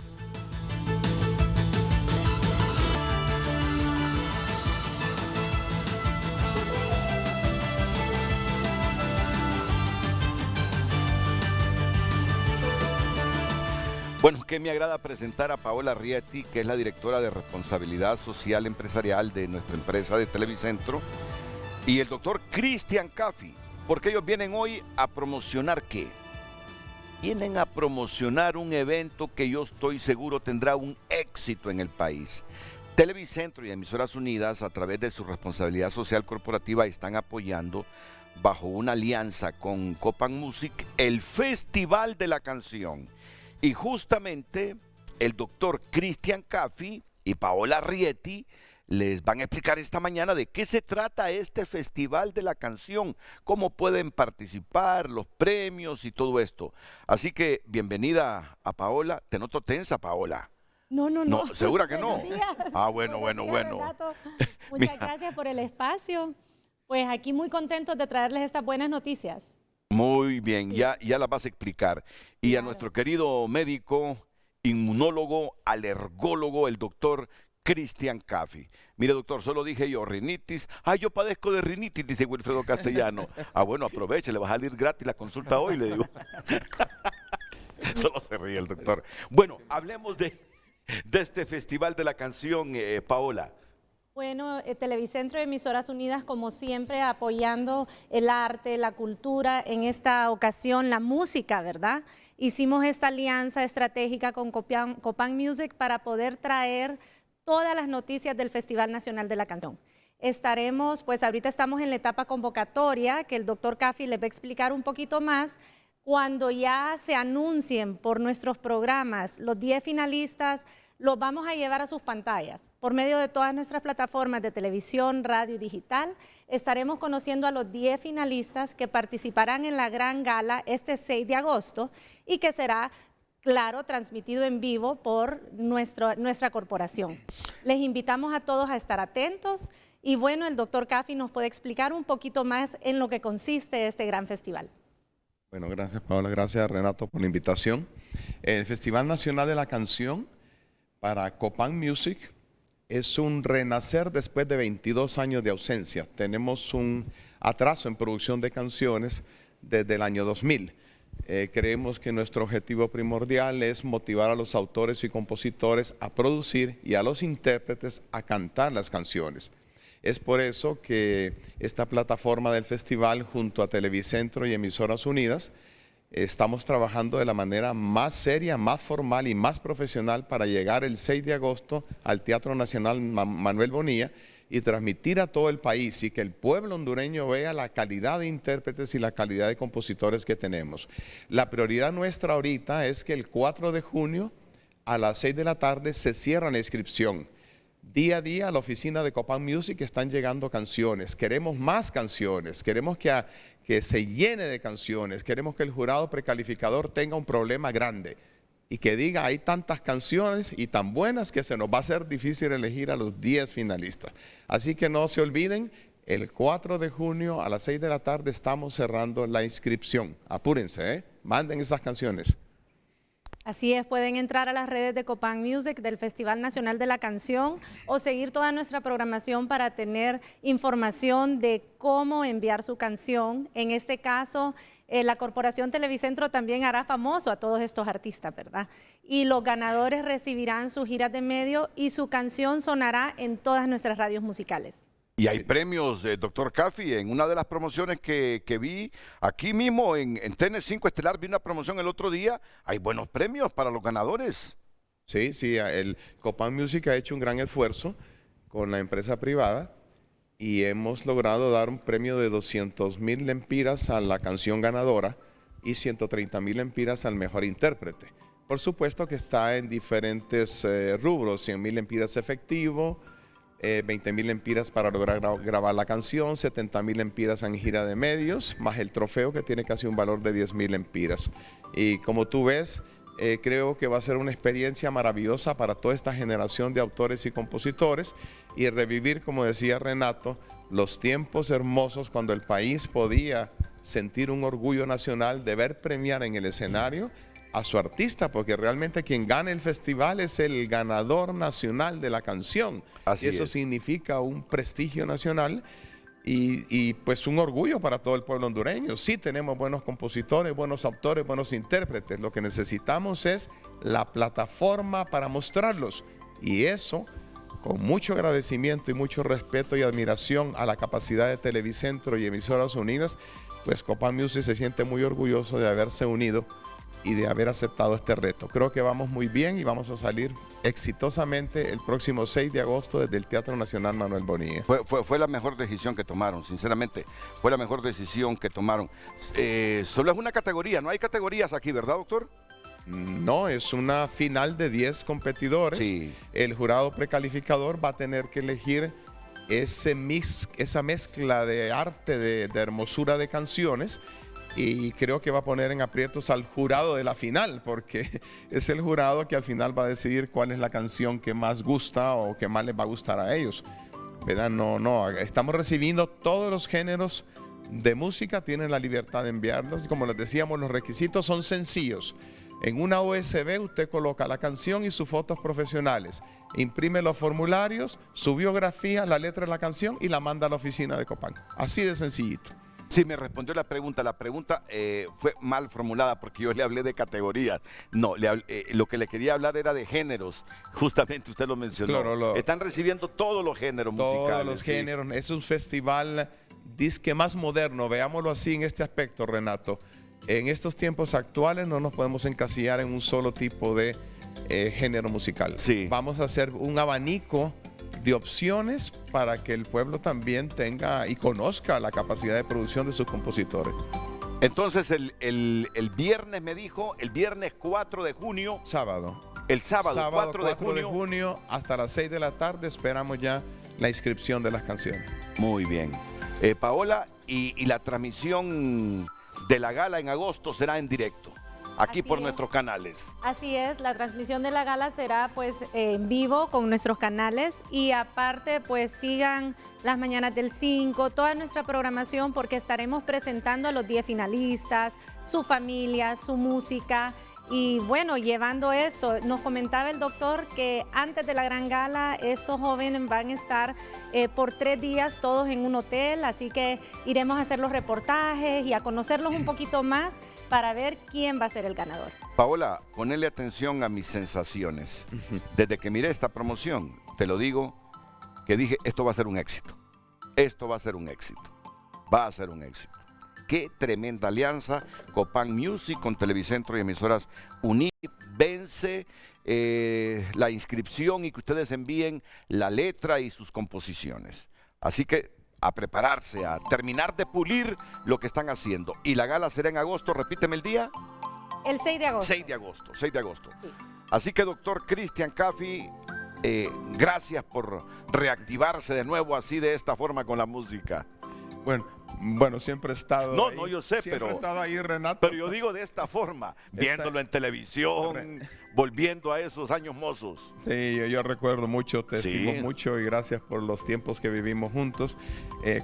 Bueno, que me agrada presentar a Paola Rietti, que es la directora de Responsabilidad Social Empresarial de nuestra empresa de Televicentro, y el doctor Cristian Caffi, porque ellos vienen hoy a promocionar ¿qué? Vienen a promocionar un evento que yo estoy seguro tendrá un éxito en el país. Televicentro y Emisoras Unidas, a través de su responsabilidad social corporativa, están apoyando, bajo una alianza con Copan Music, el Festival de la Canción. Y justamente el doctor Cristian Caffi y Paola Rieti les van a explicar esta mañana de qué se trata este Festival de la Canción, cómo pueden participar, los premios y todo esto. Así que bienvenida a Paola. Te noto tensa, Paola. No. ¿Segura que no? Buenos días. Bueno. Renato. Muchas gracias por el espacio. Pues aquí muy contentos de traerles estas buenas noticias. Muy bien, Sí. ya las vas a explicar. Y a Claro. nuestro querido médico, inmunólogo, alergólogo, el doctor Cristian Caffi. Mire, doctor, solo dije yo, rinitis. Yo padezco de rinitis, dice Wilfredo Castellano. Bueno, aproveche, le va a salir gratis la consulta hoy, le digo. Solo se ríe el doctor. Bueno, hablemos de este Festival de la Canción, Paola. Bueno, Televicentro y Emisoras Unidas, como siempre, apoyando el arte, la cultura, en esta ocasión la música, ¿verdad? Hicimos esta alianza estratégica con Copan Music para poder traer todas las noticias del Festival Nacional de la Canción. Estaremos, pues ahorita estamos en la etapa convocatoria, que el doctor Caffi les va a explicar un poquito más. Cuando ya se anuncien por nuestros programas los 10 finalistas, los vamos a llevar a sus pantallas. Por medio de todas nuestras plataformas de televisión, radio y digital, estaremos conociendo a los 10 finalistas que participarán en la gran gala este 6 de agosto y que será, claro, transmitido en vivo por nuestra corporación. Les invitamos a todos a estar atentos y bueno, el doctor Caffi nos puede explicar un poquito más en lo que consiste este gran festival. Bueno, gracias Paola, gracias Renato por la invitación. El Festival Nacional de la Canción para Copan Music es un renacer después de 22 años de ausencia. Tenemos un atraso en producción de canciones desde el año 2000. Creemos que nuestro objetivo primordial es motivar a los autores y compositores a producir y a los intérpretes a cantar las canciones. Es por eso que esta plataforma del festival, junto a Televicentro y Emisoras Unidas, estamos trabajando de la manera más seria, más formal y más profesional para llegar el 6 de agosto al Teatro Nacional Manuel Bonilla y transmitir a todo el país y que el pueblo hondureño vea la calidad de intérpretes y la calidad de compositores que tenemos. La prioridad nuestra ahorita es que el 4 de junio a las 6 de la tarde se cierra la inscripción. Día a día a la oficina de Copan Music están llegando canciones, queremos más canciones, queremos que se llene de canciones, queremos que el jurado precalificador tenga un problema grande y que diga hay tantas canciones y tan buenas que se nos va a hacer difícil elegir a los 10 finalistas. Así que no se olviden, el 4 de junio a las 6 de la tarde estamos cerrando la inscripción. Apúrense, manden esas canciones. Así es, pueden entrar a las redes de Copan Music del Festival Nacional de la Canción o seguir toda nuestra programación para tener información de cómo enviar su canción. En este caso, la Corporación Televicentro también hará famoso a todos estos artistas, ¿verdad? Y los ganadores recibirán sus giras de medio y su canción sonará en todas nuestras radios musicales. Y hay premios, doctor Caffi, en una de las promociones que vi aquí mismo en TN5 Estelar, vi una promoción el otro día, hay buenos premios para los ganadores. Sí, el Copan Music ha hecho un gran esfuerzo con la empresa privada y hemos logrado dar un premio de 200,000 lempiras a la canción ganadora y 130,000 lempiras al mejor intérprete. Por supuesto que está en diferentes rubros, 100,000 lempiras efectivo, 20,000 lempiras para lograr grabar la canción, 70,000 lempiras en gira de medios, más el trofeo que tiene casi un valor de 10,000 lempiras. Y como tú ves, creo que va a ser una experiencia maravillosa para toda esta generación de autores y compositores y revivir, como decía Renato, los tiempos hermosos cuando el país podía sentir un orgullo nacional de ver premiar en el escenario a su artista, porque realmente quien gana el festival es el ganador nacional de la canción. Así y eso es. significa un prestigio nacional y pues un orgullo para todo el pueblo hondureño. Sí tenemos buenos compositores, buenos autores, buenos intérpretes. Lo que necesitamos es la plataforma para mostrarlos. Y eso con mucho agradecimiento y mucho respeto y admiración a la capacidad de Televicentro y Emisoras Unidas, pues Copán Music se siente muy orgulloso de haberse unido y de haber aceptado este reto. Creo que vamos muy bien y vamos a salir exitosamente el próximo 6 de agosto desde el Teatro Nacional Manuel Bonilla. Fue la mejor decisión que tomaron, sinceramente, fue la mejor decisión que tomaron. Solo es una categoría, no hay categorías aquí, ¿verdad, doctor? No, es una final de 10 competidores. Sí. El jurado precalificador va a tener que elegir ese mix, esa mezcla de arte, de hermosura de canciones, y creo que va a poner en aprietos al jurado de la final, porque es el jurado que al final va a decidir cuál es la canción que más gusta o que más les va a gustar a ellos, ¿verdad? No, estamos recibiendo todos los géneros de música, tienen la libertad de enviarlos. Como les decíamos, los requisitos son sencillos. En una USB usted coloca la canción y sus fotos profesionales, imprime los formularios, su biografía, la letra de la canción y la manda a la oficina de Copán. Así de sencillito. Sí, me respondió la pregunta. La pregunta fue mal formulada porque yo le hablé de categorías. No, lo que le quería hablar era de géneros. Justamente usted lo mencionó. Claro, están recibiendo todos los géneros musicales. Todos los géneros. Es un festival disque más moderno, veámoslo así en este aspecto, Renato. En estos tiempos actuales no nos podemos encasillar en un solo tipo de género musical. Sí. Vamos a hacer un abanico de opciones para que el pueblo también tenga y conozca la capacidad de producción de sus compositores. Entonces el viernes me dijo, el viernes 4 de junio. Sábado. El sábado 4 de junio hasta las 6 de la tarde esperamos ya la inscripción de las canciones. Muy bien. Paola, y la transmisión de la gala en agosto será en directo, aquí por nuestros canales. Así es, la transmisión de la gala será pues en vivo con nuestros canales, y aparte pues sigan las mañanas del 5, toda nuestra programación, porque estaremos presentando a los 10 finalistas, su familia, su música. Y bueno, llevando esto, nos comentaba el doctor que antes de la gran gala estos jóvenes van a estar por 3 días todos en un hotel, así que iremos a hacer los reportajes y a conocerlos un poquito más para ver quién va a ser el ganador. Paola, ponle atención a mis sensaciones. Desde que miré esta promoción, te lo digo, que dije, esto va a ser un éxito. Esto va a ser un éxito. Va a ser un éxito. Qué tremenda alianza, Copán Music con Televicentro y Emisoras Unidas. Vence la inscripción y que ustedes envíen la letra y sus composiciones. Así que a prepararse, a terminar de pulir lo que están haciendo. Y la gala será en agosto, repíteme el día. El 6 de agosto. 6 de agosto, 6 de agosto. Sí. Así que doctor Cristian Caffi, gracias por reactivarse de nuevo así de esta forma con la música. Bueno, siempre he estado ahí. No, yo sé, siempre he estado ahí, Renato. Pero yo digo de esta forma, viéndolo en televisión, volviendo a esos años mozos. Sí, yo recuerdo mucho, te estimo mucho y gracias por los tiempos que vivimos juntos.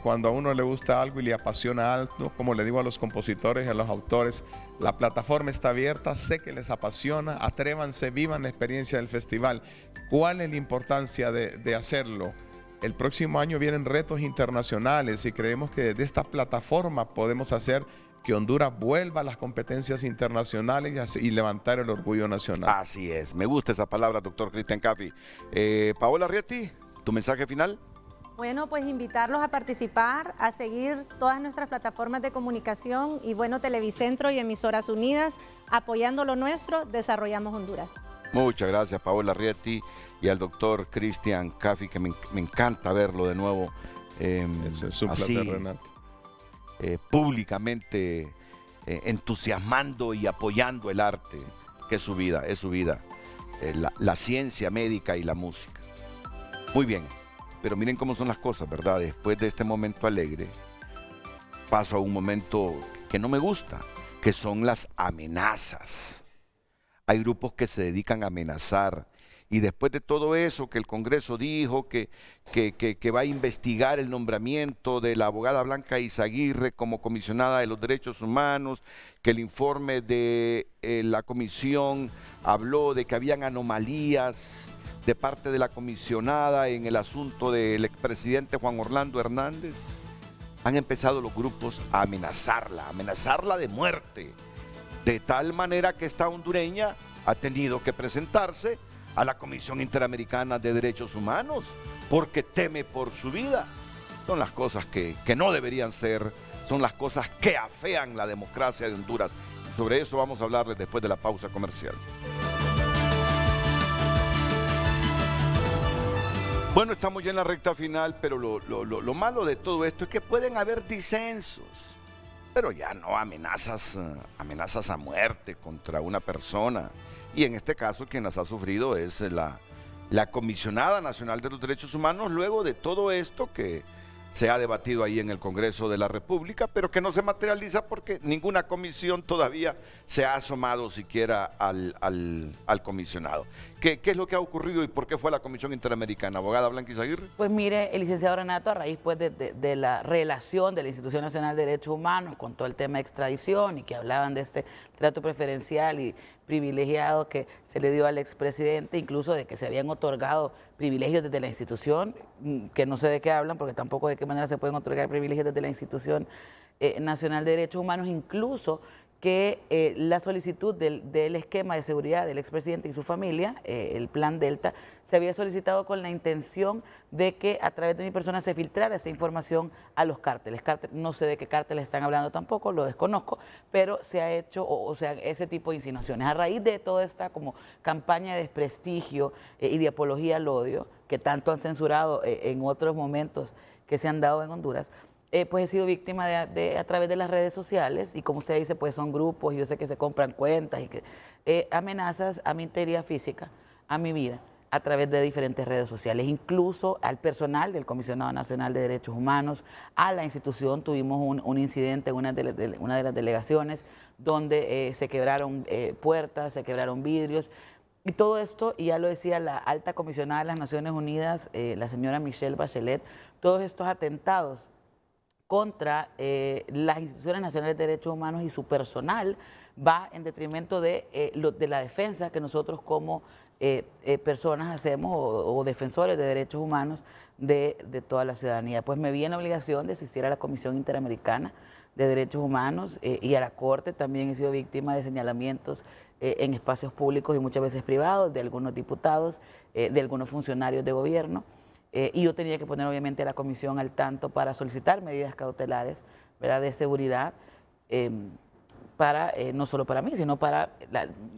Cuando a uno le gusta algo y le apasiona algo, como le digo a los compositores y a los autores, la plataforma está abierta, sé que les apasiona, atrévanse, vivan la experiencia del festival. ¿Cuál es la importancia de hacerlo? El próximo año vienen retos internacionales y creemos que desde esta plataforma podemos hacer que Honduras vuelva a las competencias internacionales y levantar el orgullo nacional. Así es, me gusta esa palabra, doctor Cristian Caffi. Paola Rietti, ¿tu mensaje final? Bueno, pues invitarlos a participar, a seguir todas nuestras plataformas de comunicación y bueno, Televicentro y Emisoras Unidas, apoyando lo nuestro, desarrollamos Honduras. Muchas gracias, Paola Rietti, y al doctor Cristian Caffi, que me encanta verlo de nuevo. Eso es un placer, Renato. Públicamente entusiasmando y apoyando el arte, que es su vida, la ciencia médica y la música. Muy bien, pero miren cómo son las cosas, ¿verdad? Después de este momento alegre, paso a un momento que no me gusta, que son las amenazas. Hay grupos que se dedican a amenazar. Y después de todo eso que el Congreso dijo que va a investigar el nombramiento de la abogada Blanca Izaguirre como comisionada de los derechos humanos, que el informe de la comisión habló de que habían anomalías de parte de la comisionada en el asunto del expresidente Juan Orlando Hernández, han empezado los grupos a amenazarla de muerte, de tal manera que esta hondureña ha tenido que presentarse a la Comisión Interamericana de Derechos Humanos porque teme por su vida. Son las cosas que no deberían ser, son las cosas que afean la democracia de Honduras. Sobre eso vamos a hablarles después de la pausa comercial. Bueno, estamos ya en la recta final, pero lo malo de todo esto es que pueden haber disensos, pero ya no amenazas a muerte contra una persona. Y en este caso quien las ha sufrido es la Comisionada Nacional de los Derechos Humanos, luego de todo esto que se ha debatido ahí en el Congreso de la República, pero que no se materializa porque ninguna comisión todavía se ha asomado siquiera al comisionado. ¿Qué es lo que ha ocurrido y por qué fue a la Comisión Interamericana? Abogada Blanca Izaguirre. Pues mire, el licenciado Renato, a raíz pues, de la relación de la Institución Nacional de Derechos Humanos con todo el tema de extradición y que hablaban de este trato preferencial y privilegiado que se le dio al expresidente, incluso de que se habían otorgado privilegios desde la institución, que no sé de qué hablan, porque tampoco de qué manera se pueden otorgar privilegios desde la Institución Nacional de Derechos Humanos, incluso que la solicitud del esquema de seguridad del expresidente y su familia, el Plan Delta, se había solicitado con la intención de que a través de mi persona se filtrara esa información a los cárteles. No sé de qué cárteles están hablando tampoco, lo desconozco, pero se ha hecho, o sea, ese tipo de insinuaciones. A raíz de toda esta como campaña de desprestigio y de apología al odio, que tanto han censurado en otros momentos que se han dado en Honduras, pues he sido víctima a través de las redes sociales y como usted dice, pues son grupos y yo sé que se compran cuentas y que amenazas a mi integridad física, a mi vida, a través de diferentes redes sociales, incluso al personal del Comisionado Nacional de Derechos Humanos, a la institución. Tuvimos un incidente en una de las delegaciones donde se quebraron puertas, se quebraron vidrios. Y todo esto, y ya lo decía la alta comisionada de las Naciones Unidas, la señora Michelle Bachelet, todos estos atentados contra las instituciones nacionales de derechos humanos y su personal va en detrimento de la defensa que nosotros como personas hacemos o defensores de derechos humanos de toda la ciudadanía. Pues me vi en la obligación de asistir a la Comisión Interamericana de Derechos Humanos y a la Corte. También he sido víctima de señalamientos en espacios públicos y muchas veces privados de algunos diputados, de algunos funcionarios de gobierno. Y yo tenía que poner obviamente a la comisión al tanto para solicitar medidas cautelares, ¿verdad?, de seguridad, no solo para mí, sino para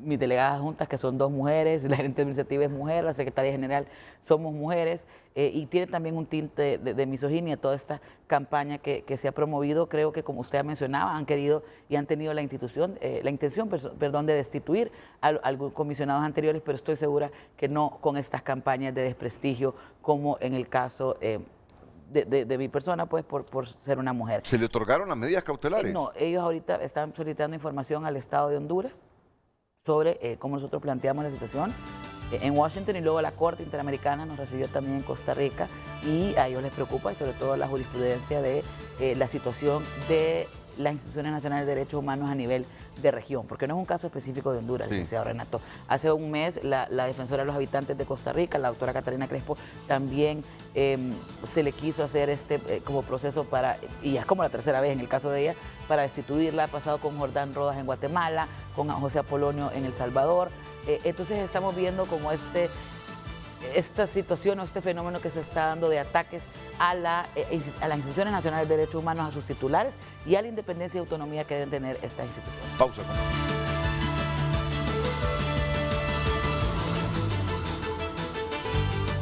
mis delegadas juntas, que son 2 mujeres, la gerente administrativa es mujer, la secretaria general somos mujeres, y tiene también un tinte de misoginia toda esta campaña que se ha promovido. Creo que, como usted mencionaba, han querido y han tenido la intención de destituir a algunos comisionados anteriores, pero estoy segura que no con estas campañas de desprestigio, como en el caso de mi persona, pues por ser una mujer. ¿Se le otorgaron las medidas cautelares? No, ellos ahorita están solicitando información al Estado de Honduras sobre cómo nosotros planteamos la situación en Washington, y luego la Corte Interamericana nos recibió también en Costa Rica, y a ellos les preocupa, y sobre todo la jurisprudencia de la situación de las instituciones nacionales de derechos humanos a nivel de región, porque no es un caso específico de Honduras, licenciado Renato. Hace un mes la defensora de los habitantes de Costa Rica, la doctora Catalina Crespo, también se le quiso hacer como proceso para, y ya es como la tercera vez en el caso de ella, para destituirla. Ha pasado con Jordán Rodas en Guatemala, con José Apolonio en El Salvador. Entonces estamos viendo como esta situación o este fenómeno que se está dando de ataques a las instituciones nacionales de derechos humanos, a sus titulares y a la independencia y autonomía que deben tener estas instituciones. Pausa.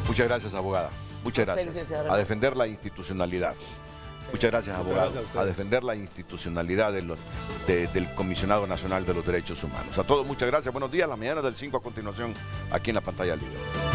Muchas gracias, abogada. Muchas gracias. A defender la institucionalidad. Muchas gracias, abogado. A defender la institucionalidad del Comisionado Nacional de los Derechos Humanos. A todos, muchas gracias. Buenos días. Las mañanas del 5 a continuación, aquí en la pantalla líder.